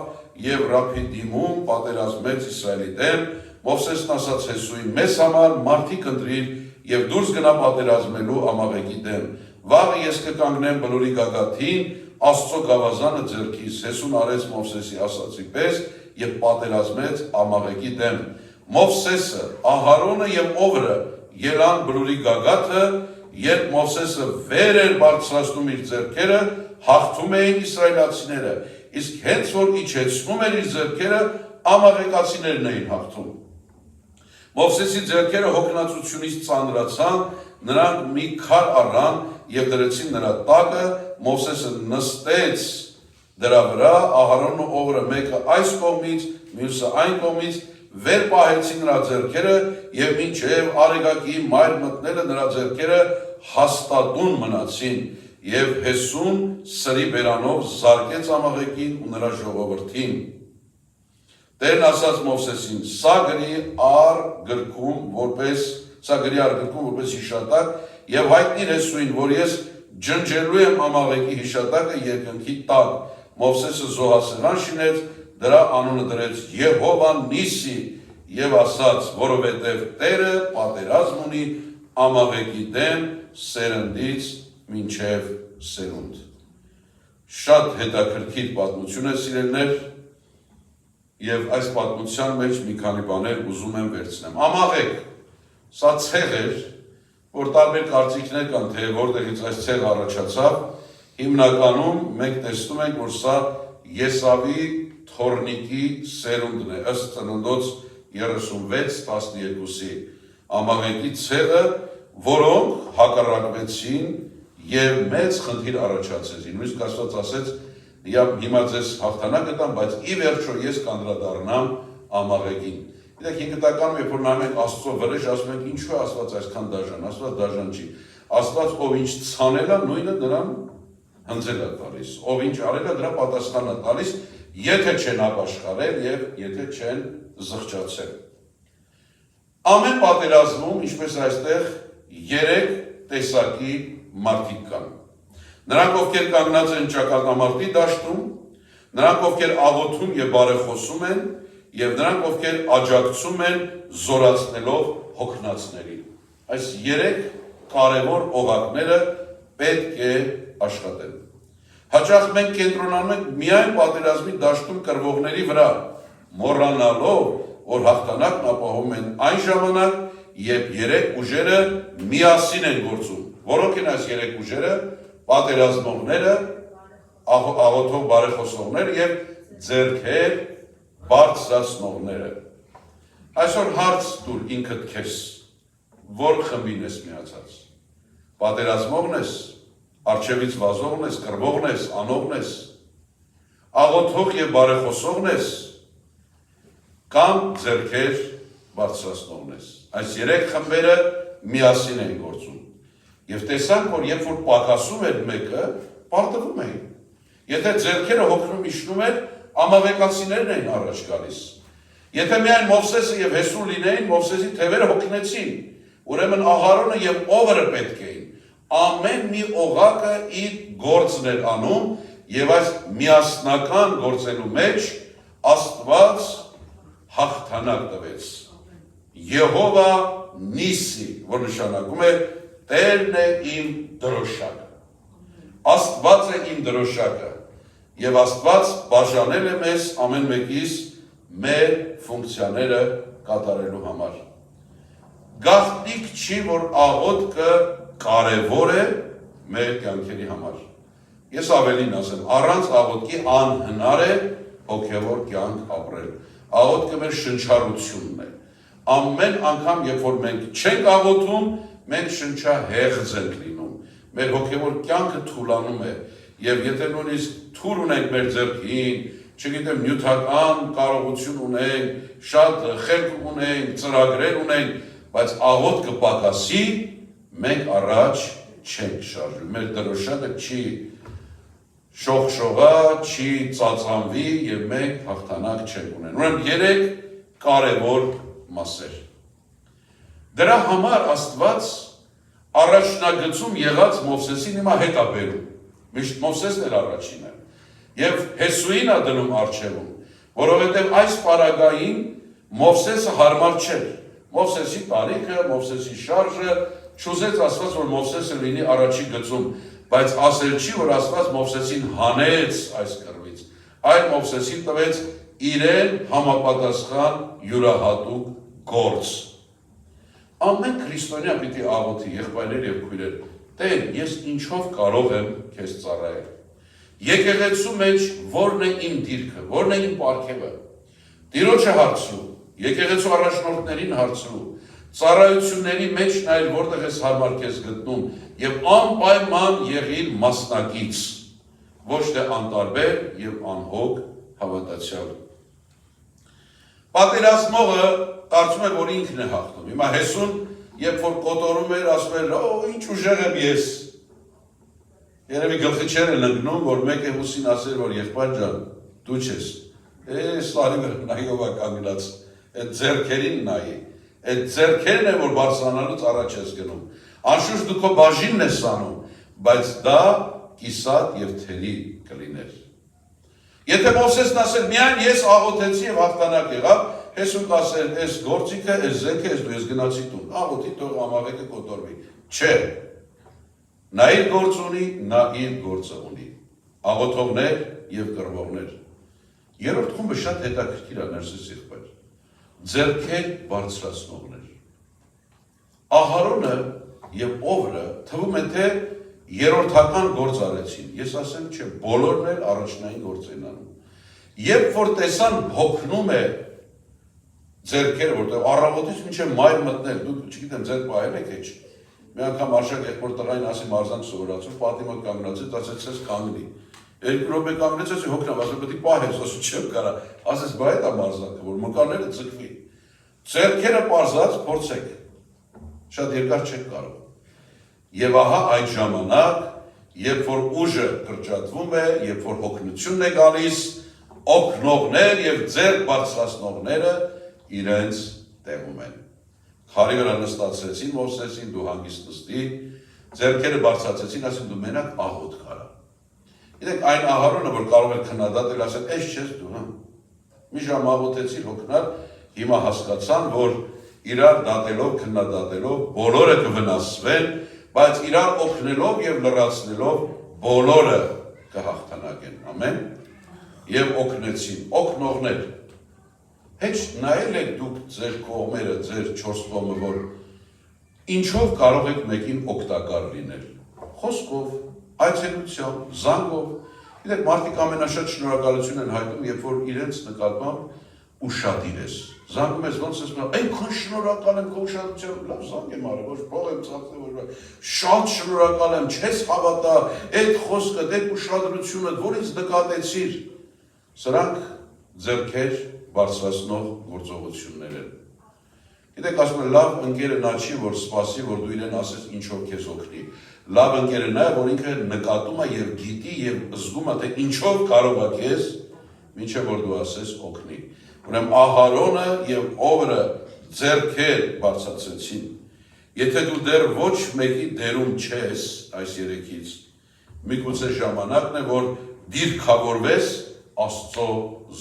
և Ռափիդիմում պատերազմեց Իսրայելի դեմ, Մովսեսն ասաց Հեսուին, մեզ համար մարդիկ ընտրիր եւ դուրս գնա պատերազմելու Ամաղեկի դեմ։ Վաղը ես կկանգնեմ բլուրի գագաթին, Աստծո գավազանը ձեռքիս, Հեսուն արեց Մովսեսի ասացի պես եւ պատերազմեց Ամաղեկի դեմ։ Մովսեսը, Ահարոնը եւ Օվրը ելան բլուրի գագաթը, երբ Մովսեսը վեր էր բարձրացնում իր ձեռքերը, հաղթում էին իսրայելացիները, իսկ հենց որ իջեցնում էր իր ձեռքերը, ամաղեկացիներն էին հաղթում։ Մովսեսի ձեռքերը հոգնածությունից ծանրացան, նրանք մի քար առան եւ դրեցին նրա տակը, Մովսեսը նստեց դրա վրա, Ահարոնն ու Օվրը մեկը այս կողմից, մյուսը այն կողմից, վեր պահեցին նրա ձեռքերը եւ մինչեւ Արեգակի մայր մտնելը նրա ձեռքերը հաստատուն մնացին եւ Հեսուն սրի բերանով զարկեց Ամաղեկին ու նրա ժողովրդին։ Տերն ասաց Մովսեսին. սա գրի առ գրքում որպես հիշատակ եւ հայտնիր Հեսուին, որ ես ջնջելու եմ Ամաղեկի հիշատակը երկնքի տակ։ Մովսեսը զոհասեղան շինեց, դրա անունը դրեց Եհովա Նիսի եւ ասաց, որովհետեւ Տերը պատերազմ ունի Ամաղեկի դեմ սերնդից մինչեւ սերունդ։ Շատ հետաքրքիր պատմություն է, սիրելիներ, եւ այս պատմության մեջ մի քանի բաներ ուզում եմ վերցնեմ։ Ամաղեկ, սա ցեղ էր, որ տարբեր կարծիքներ կան, թե որտեղից այս ցեղը առաջացավ, հիմնականում մենք տեսնում ենք, որ սա Եսավի թորնիկի սերունդն է, ըստ Ծննդոց 36:12-ի Ամաղեկի ցեղը, որոնք հակառակվեցին եւ մեծ խնդիր առաջացրեցին։ Նույնիսկ Աստված ասեց, հիմա ձեզ հաղթանակ կտամ, բայց ի վերջո ես կանդրադառնամ Ամաղեկին։ Գիտեք, հինգտականում, երբ որ նայում ենք Աստծո վրեժ, ասում ենք, ինչու է Աստված այսքան դաժան, Աստված դաժան չի։ Աստված ով ինչ ցանել է, նույնը նրան հնձել է տալիս, ով ինչ արել է, դրա պատասխան է տալիս, եթե չեն ապաշխարել եւ եթե չեն զղջացել։ Ամեն պատերազմում, ինչպես այստեղ, 3 տեսակի մարդիկ կան։ Նրանք, ովքեր կանգնած են ճակատամարտի դաշտում, նրանք, ովքեր աղոթում եւ բարեխոսում են, եւ նրանք, ովքեր աջակցում են զորացնելով հոգնածներին։ Այս 3 կարևոր օղակները պետք է աշխատեն։ Հաճախ մենք կենտրոնանում ենք միայն պատերազմի դաշտում կռվողների վրա, մոռանալով, որ հաղթանակն ապահովում են այն ժամանակ, երբ 3 ուժերը միասին են գործում։ Որոնք են այս 3 ուժերը? Պատերազմողները, աղոթող բարեխոսողները եւ ձեռքեր բարձրացնողները։ Այսօր հարց տուր ինքդ քեզ, որ խմբին ես միացած։ Պատերազմողն ես, արջևից վազողն ես, կռվողն ես, անողն ես, աղոթող եւ բարեխոսողն ես, կամ ձեռքեր բարձրացնողն ես։ Այս 3 խմբերը միասին են գործում։ Եվ տեսանք, որ երբ որ պակասում էր մեկը, պարտվում էին։ Եթե ձեռքերը հոգնում իջնում էր, ամաղեկացիներն էին առաջ գալիս։ Եթե միայն Մովսեսը եւ Հեսուն լինեին, Մովսեսի թևերը հոգնեցին, ուրեմն Ահարոնը եւ Օվրը պետք էին։ Ամեն մի օղակը իր գործն էր անում եւ այս միասնական գործելու մեջ Աստված հաղթանակ տվեց։ Եհովա Նիսի, որ նշանակում է Տերն է իմ դրոշակը։ Աստված է իմ դրոշակը եւ Աստված բաժանել է մեզ ամեն մեկիս մեր ֆունկցիաները կատարելու համար։ Գաղտնիք չի, որ աղոթքը կարևոր է մեր կյանքերի համար։ Ես ավելին ասեմ, առանց աղոթքի անհնար է հոգևոր կյանք ապրել։ Աղոթքը մեր շնչառությունն է։ Ամեն անգամ, երբ որ մենք չենք աղոթում, մենք շնչահեղձ ենք լինում, մեր հոգևոր կյանքը թուլանում է, եւ եթե նույնիսկ թուր ունենք մեր ձեռքին, չգիտեմ, նյութական կարողություն ունենք, շատ խելք ունենք, ծրագրեր ունենք, բայց աղոթքը պակասի, մենք առաջ չենք շարժվում, մեր դրոշակը չի շողշողա, չի ծածանվի եւ մենք հաղթանակ չենք ունեն։ Ուրեմն 3 կարևոր մասեր։ Դրա համար Աստված առաջնագծում եղած Մովսեսին հիմա հետ է բերում։ Միշտ Մովսեսն էր առաջինը։ Եվ Հեսուին է դնում առջևում, որովհետև այս պարագային Մովսեսը հարմար չէր։ Մովսեսի տարիքը, Մովսեսի շարժը, չուզեց Աստված, որ Մովսեսը լինի առաջի գծում, բայց ասել չի, որ Աստված Մովսեսին հանեց այս կռվից, այլ Մովսեսին տվեց իրեն համապատասխան յուրահատուկ գործ։ Ամեն քրիստոնյա պիտի աղոթի, եղբայրներ եւ քույրեր, Տեր, ես ինչով կարող եմ քեզ ծառայել։ Եկեղեցու մեջ որն է իմ դիրքը, որն է իմ պարգևը։ Տիրոջը հարցրու, եկեղեցու առաջնորդներին հարցրու, ծառայությունների մեջ նայել որտեղ ես հարմար քեզ գտնում եւ անպայման եղիր մասնակից, ոչ թե անտարբեր եւ անհոգ հավատացյալ։ Պատերազմողը կարծում է, որ ինքն է հաղթում։ Հիմա Հեսուն, երբ որ կոտորում էր, ասում էր, ինչ ուժեղ եմ ես։ Երևի գլխի չէր էլ ընկնում, որ մեկ է Հուսին ասեր, որ եղբայր ջան, դու չես։ Սարի վրա նայով է կանգնած, այդ ձեռքերին նայի։ Այդ ձեռքերն է, որ բարձրանալուց առաջ ես գնում։ Անշուշտ դու քո բաժինն ես անում, բայց դա կիսատ եւ թերի կլիներ։ Եթե Մովսեսն ասել, միայն ես աղոթեցի եւ հաղթանակ եղավ, Հեսուն ասել, այս գործիքը, այս զենքը, ես դու ես գնացի տուն, աղոթի թող ամավեկը կոտորվի։ Չէ։ Նա իր գործ ունի, նա իր գործը ունի։ Աղոթողներ եւ կռվողներ։ Երրորդ խումբը շատ հետաքրքիր է, ներսես եղբայր։ Ձեռքեր բարձրացնողներ։ Ահարոնը եւ Օվրը թվում է թե երրորդական գործ արեցին։ Ես ասեմ, չէ, բոլորն էլ առաջնային գործ են անում։ Երբ որ տեսան հոգնում է ձեռքեր, որտեղ առավոտից մինչև մայր մտնել, դուք չգիտեմ ձեր պահել եք էջ։ Մի անգամ Արշակ եղբոր տղային ասի մարզանք սովորացում, պատի մոտ կանգնացեց, ասեց ես կանգնի։ 2 րոպե կանգնեցի հոգնավ, ասում պետք է պահես, ասում չեմ կարա, ասես բա այդ է մարզանքը, որ մկանները ձգվի։ Ձեռքերը պարզած փորձեք։ Շատ երկար չեք կարող։ Եվ ահա այդ ժամանակ, երբ որ ուժը կրճատվում է, երբ որ հոգնությունն է գալիս, օգնողներ եւ ձեռք բարձրացնողները իրենց տեղում են։ Քարի վրա նստացրեցին Մովսեսին, դու հանգիստ նստի, ձեռքերը բարձրացրեցին, ասին դու մենակ աղոթ կարա։ Գիտեք, այն Ահարոնը, որ կարող էր քննադատել, ասել, «Էս չես դու, հա»։ Մի ժամ աղոթեցին հոգնար, հիմա հասկացան, որ իրար դատելով, քննադատելով, բոլորը կվնասվեն, բայց իրար օգնելով եւ լրացնելով բոլորը կհաղթանակեն։ Ամեն։ Եվ օգնեցին, օգնողներ։ Հեչ նայել եք դուք ձեր կողմերը, ձեր 4 կողմը, որ ինչով կարող եք մեկին օգտակար լինել։ Խոսքով, այցելությամբ, զանգով։ Գիտեք, մարդիկ ամենաշատ շնորհակալություն են հայտնում, երբ որ իրենց նկատմամբ ուշադիր ես։ Զանգում ես ոնց ես մնա, այնքան շնորհակալ եմ քո ուշադրությամբ, լավ զանգ եմ արել, ոչ փող եմ ծախսել, ոչ շատ շնորհակալ եմ, չես հավատա, այդ խոսքը, այդ ուշադրությունը, որից նկատեցիր, սրանք ձեռքեր բարձրացնող գործողություններ են։ Գիտեք, ասում են, լավ ընկերը նա չի, որ սպասի, որ դու իրեն ասես ինչով քեզ օգնի։ Լավ ընկերը նա է, որ ինքը նկատում է եւ գիտի եւ զգում է, թե ինչով կարող է քեզ, մինչեւ որ դու ասես օգնի։ Ուրեմն Ահարոնը եւ Օվրը ձեռքեր բարձրացրեցին։ Եթե դու դեռ ոչ մեկի դերում չես այս երեքից, միգուցե ժամանակն է, որ դիրքավորվես Աստծո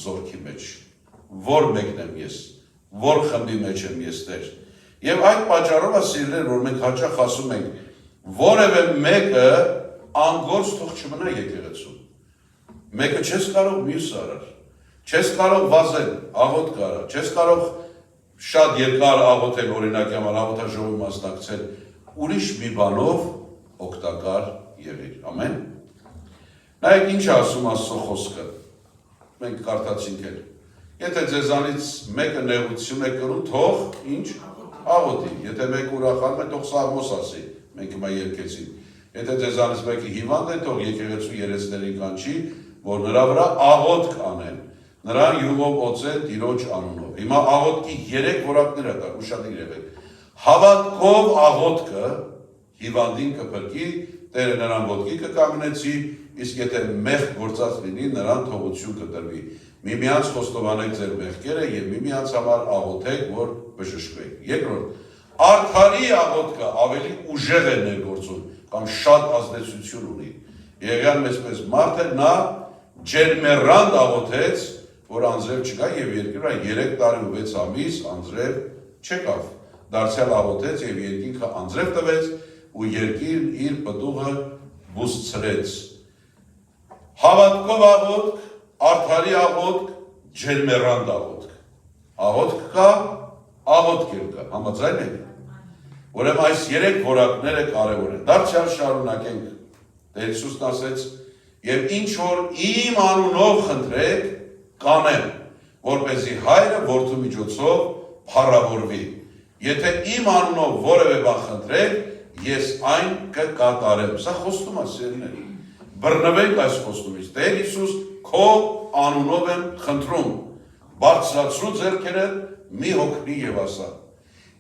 զորքի մեջ։ Որ մեկն եմ ես, որ խմբի մեջ եմ ես Տեր։ Եվ այդ պատճառով է սիրելիներ, որ մենք հաճախ ասում ենք, որևէ մեկը անգործ թող չմնա եկեղեցում։ Մեկը չես կարող մյուսը արար։ Չես կարող վազել, աղոթ կարա, չես կարող շատ երկար աղոթել, օրինակի համար աղոթաժողովի մասնակցել, ուրիշ մի բանով օգտակար եղիր։ Ամեն։ Նայեք ինչ ասում Աստծո խոսքը։ Մենք կարդացինք էլ։ Եթե ձեզանից մեկը նեղություն է կրում, թող ինչ աղոթի։ Եթե մեկը ուրախանում է, թող սաղմոս ասի։ Մենք հիմա երգեցինք։ Եթե ձեզանից մեկը հիվանդ է, թող եկեղեցու երեցներին կանչի, որ նրա վրա աղոթք անեն։ Նրան յուղով օծեն Տիրոջ անունով։ Հիմա աղոթքի 3 որակներ կա, ուշադիր եղեք։ Հավատքով աղոթքը հիվանդին կփրկի, Տերը նրան ոտքի կկանգնեցի, իսկ եթե մեղք գործած լինի, նրան թողություն կտրվի։ Միմյանց խոստովանեք ձեր մեղքերը եւ միմյանց համար աղոթեք, որ բժշկվեք։ Երկրորդ, արդարի աղոթքը ավելի ուժեղ է ներգործում կամ շատ ազդեցություն ունի։ Եղան մեծպես մարդը նա ջերմեռանդ աղոթեց, որ անձրև չկա եւ երկրորդ 3 տարի ու 6 ամիս անձրև չկավ։ դարձյալ աղոթեց եւ երկինքը անձրև տվեց ու երկիրն իր պտուղը բուսցրեց։ Հավատքով աղոթք, արդարի աղոթք, ջերմեռանդ աղոթք։ Աղոթք կա, աղոթք կա, համաձայն եք։ Ուրեմն այս 3 որակները կարևոր են։ Դարձյալ շարունակենք։ Տեր Հիսուսն ասեց. «Եվ ինչ որ իմ անունով խնդրեք, կանեմ, որպեսզի հայրը որդու միջոցով փառավորվի։ Եթե իմ անունով որևէ բան խնդրեք, ես այն կկատարեմ»։ Սա խոստում է, սիրելիներ։ Բռնվենք այս խոստումից։ Տեր Հիսուս, քո անունով եմ խնդրում։ Բարձրացրու ձեռքերդ, մի հոգնի եւ ասա.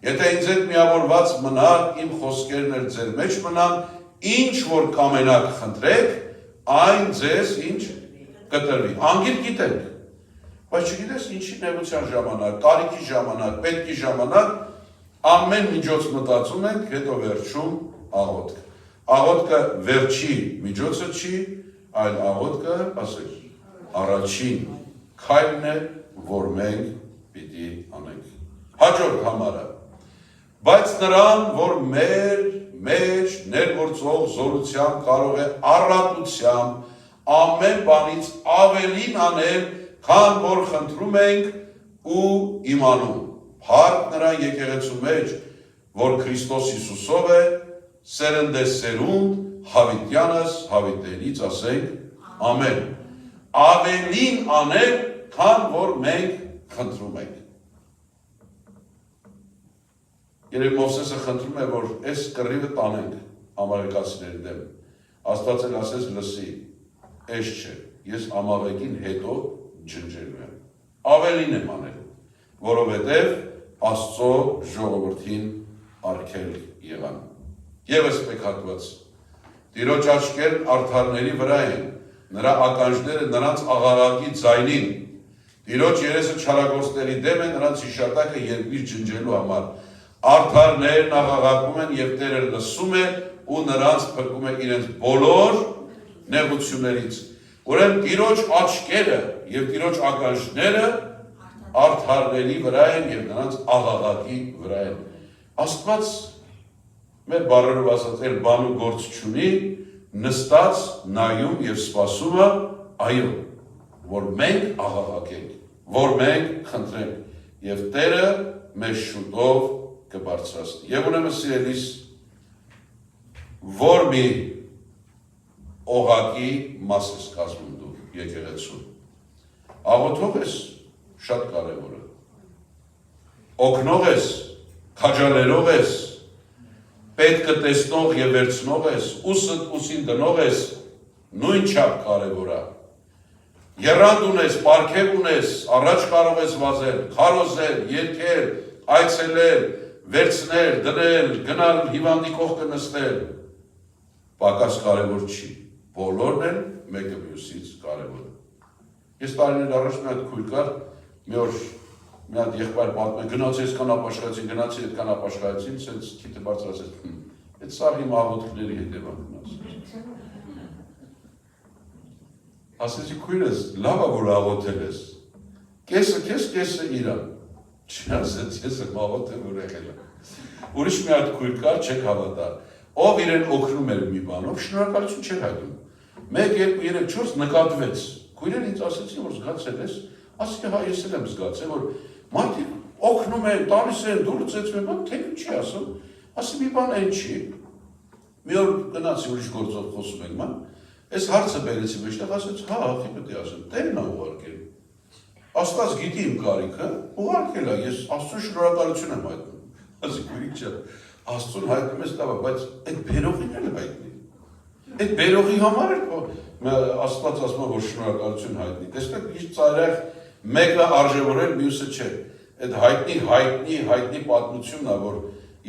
Եթե ինձ հետ միավորված մնաք, իմ խոսքերն էլ ձեր մեջ մնան, ինչ որ կամենաք խնդրեք, այն ձեզ ինչ կտրվի։ Անգիր գիտենք, բայց չգիտես ինչի նեղության ժամանակ, կարիքի ժամանակ, պետքի ժամանակ, ամեն միջոց մտածում ենք, հետո վերջում աղոթք։ Աղոթքը վերջի միջոցը չի, այլ աղոթքը, ասեք, առաջին քայլն է, որ մենք պիտի անենք։ Հաջորդ համարը, բայց նրան, որ մեր մեջ ներգործող զորությամբ կարող է առատությամբ ամեն բանից ավելին անել, քան որ խնդրում ենք ու իմանում։ Փառք նրան եկեղեցու մեջ, որ Քրիստոս Հիսուսով է, սերնդես սերունդ, հավիտյանս հավիտենից ասենք ամեն։ Ավելին անել, քան որ մենք խնդրում ենք։ Երբ Մովսեսը խնդրում է, որ այս կռիվը տանենք ամալեկացիների դեմ, Աստված էլ ասեց լսի, այս չէ, ես ամալեկին հետո ջնջելու եմ։ Ավելին եմ անել, որովհետև Աստծո ժողովրդին արգել եղան։ Եվս պեկատված։ Տիրոջ աչքերն արդարների վրա են, նրա ականջները նրանց աղաղակի ձայնին։ Տիրոջ երեսը չարագործների դեմ է, նրանց հիշատակը երկիր ջնջելու համար։ Արդարներն աղաղակում են եւ Տերը լսում է ու նրանց փրկում է իրենց բոլոր նեղություններից։ Ուրեմն Տիրոջ աչքերը եւ Տիրոջ ականջները արդարների վրա են եւ նրանց աղաղակի վրա են։ Աստված մեր բառերով ասած էլ բան ու գործ չունի, նստած նայում եւ սպասում է, այո, որ մենք աղաղակենք, որ մենք խնդրենք եւ Տերը մեզ շուտով կբարձրացնի։ Եվ ուրեմն սիրելիս, որ մի օղակի մաս ես կազմում դու եկեղեցու։ Աղոթող ես, շատ կարևոր է։ Օգնող ես, քաջալերող ես, պետքը տեսնող եւ վերցնող ես, ուսդ ուսին դնող ես, նույնչափ կարևոր է։ Եռանդ ունես, պարգև ունես, առաջ կարող ես վազել, քարոզել, երգել, այցելել, վերցնել, դնել, գնալ հիվանդի կողքը նստել, պակաս կարևոր չի, բոլորն են մեկը մյուսից կարևոր է։ Ես տարիներ առաջ մի հատ քույր կար, մի օր մի հատ եղբայր պատմում է, գնացի այսքան ապաշխարեցին, գնացի այդքան ապաշխարեցին, սենց քիթը բարձրացեց, այդ սա իմ աղոթքների հետևանքն ասեց։ Ասեցի քույրս, լավ է որ աղոթել ես, կեսը քեզ, կեսը իրան։ Չասեց, ես եմ աղոթել որ եղել եմ։ Ուրիշ մի հատ քույր կար, չեք հավատա, ով իրեն օգնում էր մի բանով, շնորհակալություն չէր հայտնում։ 1, 2, 3, 4 նկատվեց։ Քույրեն ինձ ասեցին, որ զգացել ես, ասեցի, հա, ես էլ եմ զգացել, որ մարդիկ օգնում են, տալիս են, դուրս ծեծում են, թե չի ասում, ասի մի բան այն չի։ Մի օր գնացի ուրիշ գործով խոսում ենք, ման, այս հարցը բերեցի մեջտեղ, ասեց, հա, ախի պետք է ասեմ, Տերն է ուղարկել։ Աստված գիտի իմ կարիքը, ուղարկել է, ես Աստծուն շնորհակալություն եմ հայտնում։ Ասի քույրիկ չէ, Աստծուն հայտնում ես լավ, բայց այդ բերողին էլ հայտնի։ Այդ բերողի համար էլ Աստված ասում է, որ շնորհակալություն հայտնի։ Տեսեք, ինչ ծայրահեղ մեկը արժևորել, մյուսը չէ։ Այդ հայտնի պատմությունն է, որ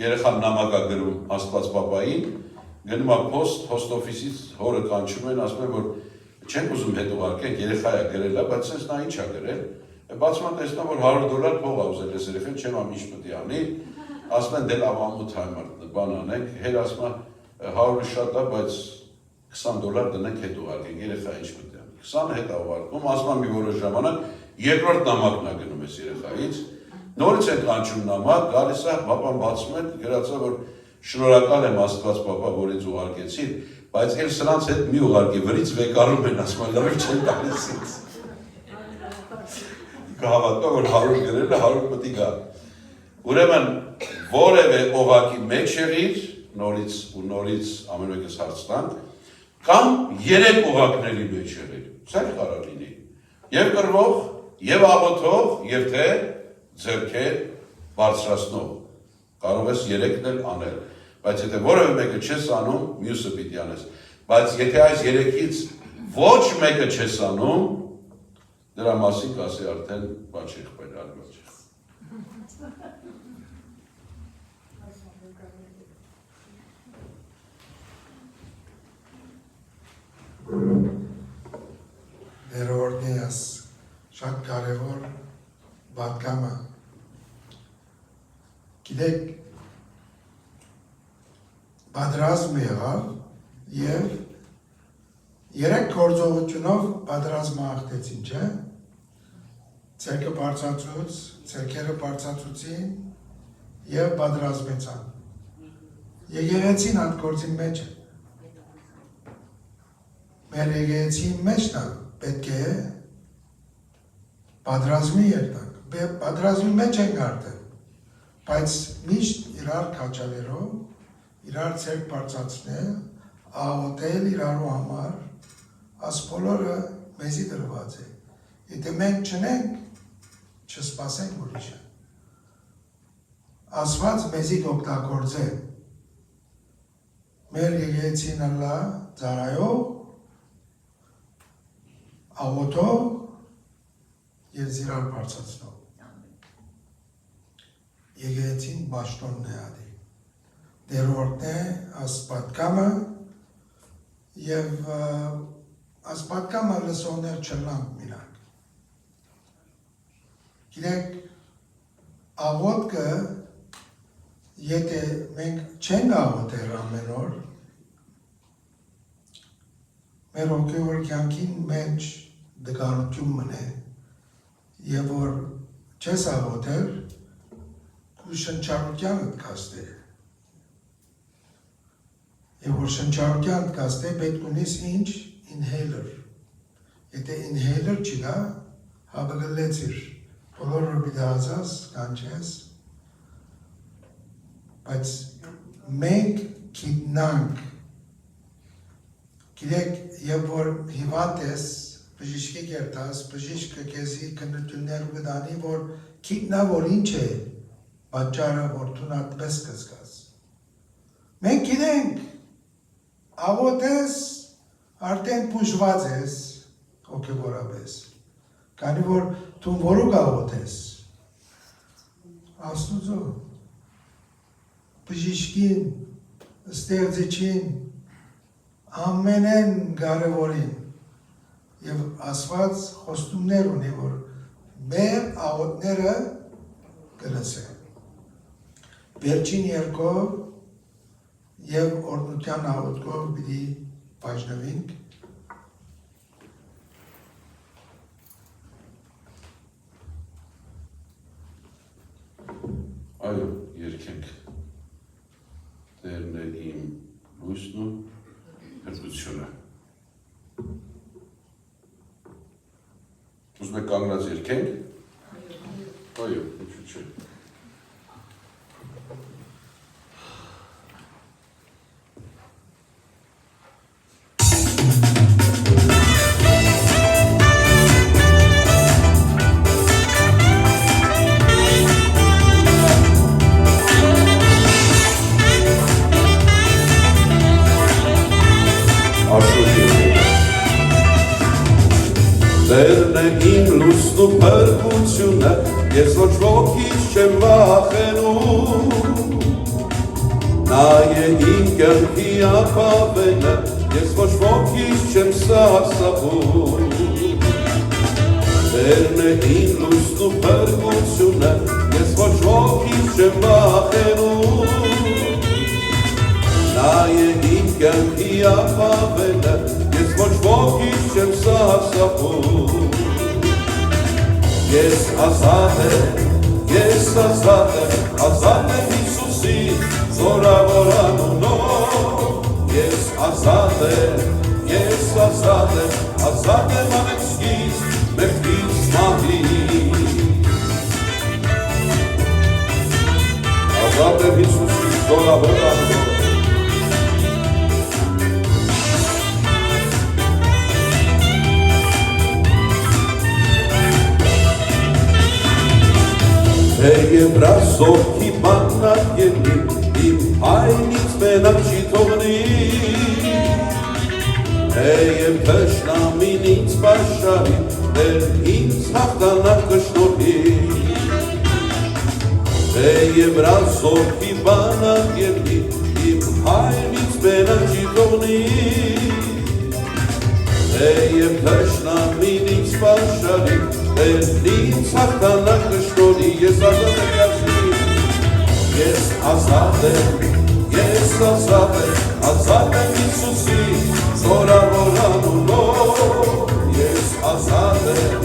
երեխան նամակ է գրում Աստված պապային, գնում է post office-ից հորը կանչում են, ասում են, որ չենք ուզում հետ ուղարկենք, երեխա է գրել, բայց sense նա ինչ է գրել։ Բացում են տեսնում, որ $100 փող է ուզել ես երեխան, չեմ ամ ինչ պետք է անի։ Ասում են դե լավ ամոթ հայմար բան անենք, հեր ասում է 100-ը շատ է, բայց $20 դնենք հետ ուղարկենք, երեխա ինչ պետք է անի։ 20 հետ է ուղարկում, ասում եմ մի որոշ ժամանակ, երկրորդ նամակն է գնում ես երեխայից, Նորից ենք անջում նամակ, գալիս է, պապան բացում է, գրած է, որ շնորհակալ եմ Աստված պապա, որ ինձ ուղարկեցիր, բայց էլ սրանց հետ մի ուղարկի, վրից վեկարում են, ասում են, լրիվ չեն տալիս ինձ։ Կհավատա, որ 100 գրել է, 100 պետք է գա։ Ուրեմն, որևէ օղակի մեջ եղիր, նորից ու նորից ամենուկես հարց տանք, կամ 3 օղակների մեջ եղիր, սա էլ կարա լինի, և կրվող, և աղոթող, և թե ձեռքեր բարձրացնող, կարող ես 3-ն էլ անել, բայց եթե որևէ մեկը չես անում, մյուսը պիտի անես, բայց եթե այս 3-ից ոչ մեկը չես անում, դրա մասին կասի արդեն բաչ եղբայր, ալբաչ։ Ներորդն ես շատ կարևոր պատգամը։ Գիտեք, պատրաստ եղավ և 3 գործողությունով պատրաստը աղթեցին, չէ՞։ Ձեռքը բարձրացուց, ձեռքերը բարձրացուցին և պատրաստվեցան։ Եկեղեցին այդ գործի մեջ է։ Մեր եկեղեցի մեջն է պետք է պատրաստի երթանք, պատրաստի մեջ ենք արդեն, բայց միշտ իրար քաջալերով, իրար ձեռք բարձրացնել, աղոթել իրարու համար, այս բոլորը մեզի դրված է։ Եթե մենք չնենք, չսպասենք ուրիշը։ Աստված մեզի կօգտագործե։ Մեր եկեղեցին ըլլա ծառայող, աղոթող և զիրար բարձրացնող։ Եկեղեցին պաշտոնն է ադի։ Դերորդն է այս պատգամը և այս պատգամը լսողներ չլանք մինակ։ Գիտեք, աղոթքը, եթե մենք չենք աղոթել ամեն օր, մեր հոգևոր կյանքին մեջ դգարություն մնե, և որ չես աղոթել, քու շնչառությանդ կաստե։ Եվ որ շնչառությանդ կաստե, պետք ունիս ինչ ինհեյլեր։ Եթե ինհեյլեր չկա, հավգլեցիր, բոլորը պիտի կանչես, բայց մենք գիտնանք, գիտեք, և որ հիվանդ ես, բժիշկի կերտաս, բժիշկը կեզի քննություններ կդանի, որ գիտնա, որ ինչ է պատճառը, որ դու այդպես կզգաս։ Մենք գիտենք, աղոթես, արդեն բուժված ես, հոգևորապես, քանի որ դու որու աղոթես, Աստուծո, բժիշկին, ստեղծիչին, ամենեն կարևորին և Աստված խոստումներ ունի, որ մեր աղոթները կլսեն։ Վերջին երկով և օրհնության աղոթքով պիտի բաժնվենք։ Այո, երգենք, Տերն է իմ լույսն ու հրբությունը։ Ուզում եք կանգնած երգենք։ Այո, ինչու՞ չէ։ Տերն է իմ լույսն ու փրկությունը, ես ոչ ոքից չեմ վախենում, նա է իմ կյանքի ապավենը, ես ոչ ոքից չեմ սարսափում, Տերն է իմ լույսն ու փրկությունը, ես ոչ ոքից չեմ վախենում, նա է իմ կյանքի ապավենը, ես ոչ ոքից չեմ սարսափում, ես ազատ եմ ես ազատ եմ Հիսուսի զորավոր անունով, ես ազատ եմ անեքսկից, մեղքից մահից, ազատ եմ Հիսուսի զորավոր անունով, Եվ ռասովքի բաննակ ելնի, իմ հայնից մենակ չի թողնի, Եվ թշնամին ինձ պաշարի, դեր ինձ հաղթանակ կշնորհի, Եվ ռասովքի բաննակ ելնի, իմ հայնից մենակ չի թողնի, Եվ թշնամին ինձ պաշարի, դեր ինձ հաղթանակ կշնորհի, ես ազատ եմ Հիսուսի զորավոր անունով, ես ազատ եմ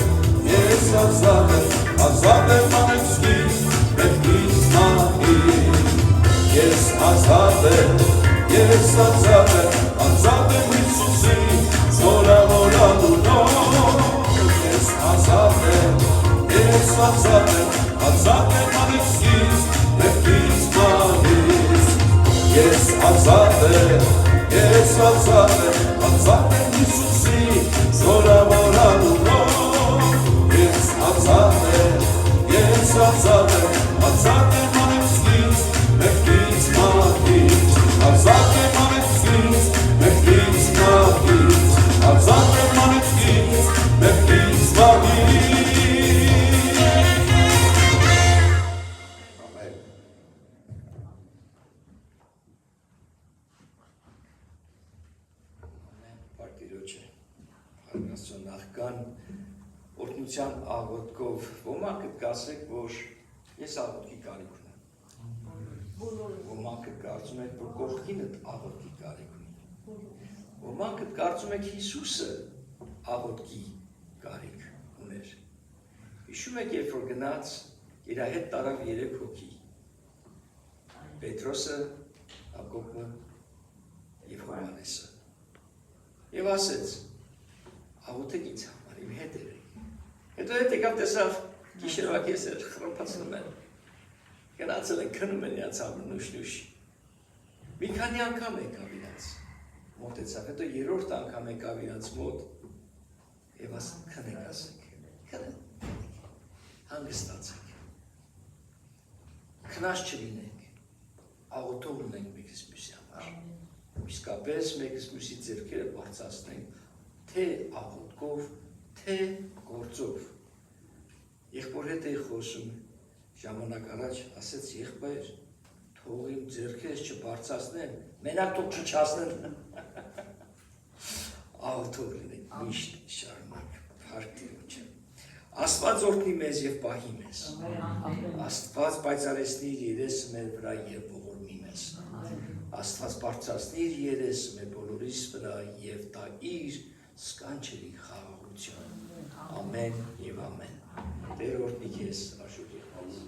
անեքսկից, մեղքից մահից, ես ազատ եմ Հիսուսի զորավոր անունով, ես ազատ եմ անեքսկից, մեղքից մահից, ես ազատ եմ Հիսուսի զորավոր անունով, ես ազատ եմ անեքսկից, մեղքից մահից, ազատ եմ անեքսկից, մեղքից մահից, ազատ եմ անեքսկից, մեղքից մահից, Նախքան օրհնության աղոթքով ոմանք կասեք, որ ես աղոթքի կարիք ունեմ։ Ոմանք կարծում եք, որ կողքինդ աղոթքի կարիք ունի։ Ոմանք կարծում եք Հիսուսը աղոթքի կարիք ուներ։ Հիշում եք, երբ որ գնաց, իր հետ տարավ 3 հոգի։ Պետրոսը, Հակոբը եւ Հովհաննեսը։ Եվ ասեց. աղոթեք ինձ համար, իմ հետ երեք։ Հետո հետ եկավ տեսավ գիշերվա կեսեր խռոմփացնում են։ Գնացել են քնում են իրաց համար նուշ։ Մի քանի անգամ եկավ իրաց մոտեցավ, հետո 3-րդ անգամ եկավ իրաց մոտ եւ ասաց քնեք ասեք, քնեք, հանգստացեք, քնած չլինենք, աղոթող ունենք մեկս մյուսի համար, իսկապես մեկս մյուսի ձեռքերը բարձրացնենք, թե աղոթքով, թե գործով։ Եղբոր հետ էի խոսում, ժամանակ առաջ ասեց եղբայր, թող իմ ձեռքերս չբարձրացնեն, մենակ թող չչացնեն։ Աղոթող լինենք միշտ շարունակ, փառք Տիրոջը։ Աստված օրհնի մեզ եւ պահի մեզ։ Աստված պայծառեցնի իր երեսը մեր վրա եւ ողորմի մեզ։ Աստված բարձրացնի իր երեսը մեր բոլորիս վրա եւ տա իր սկանչելի խաղաղություն։ Ամեն եւ ամեն։ Տեր օրհնի քեզ, Աշուր եղած։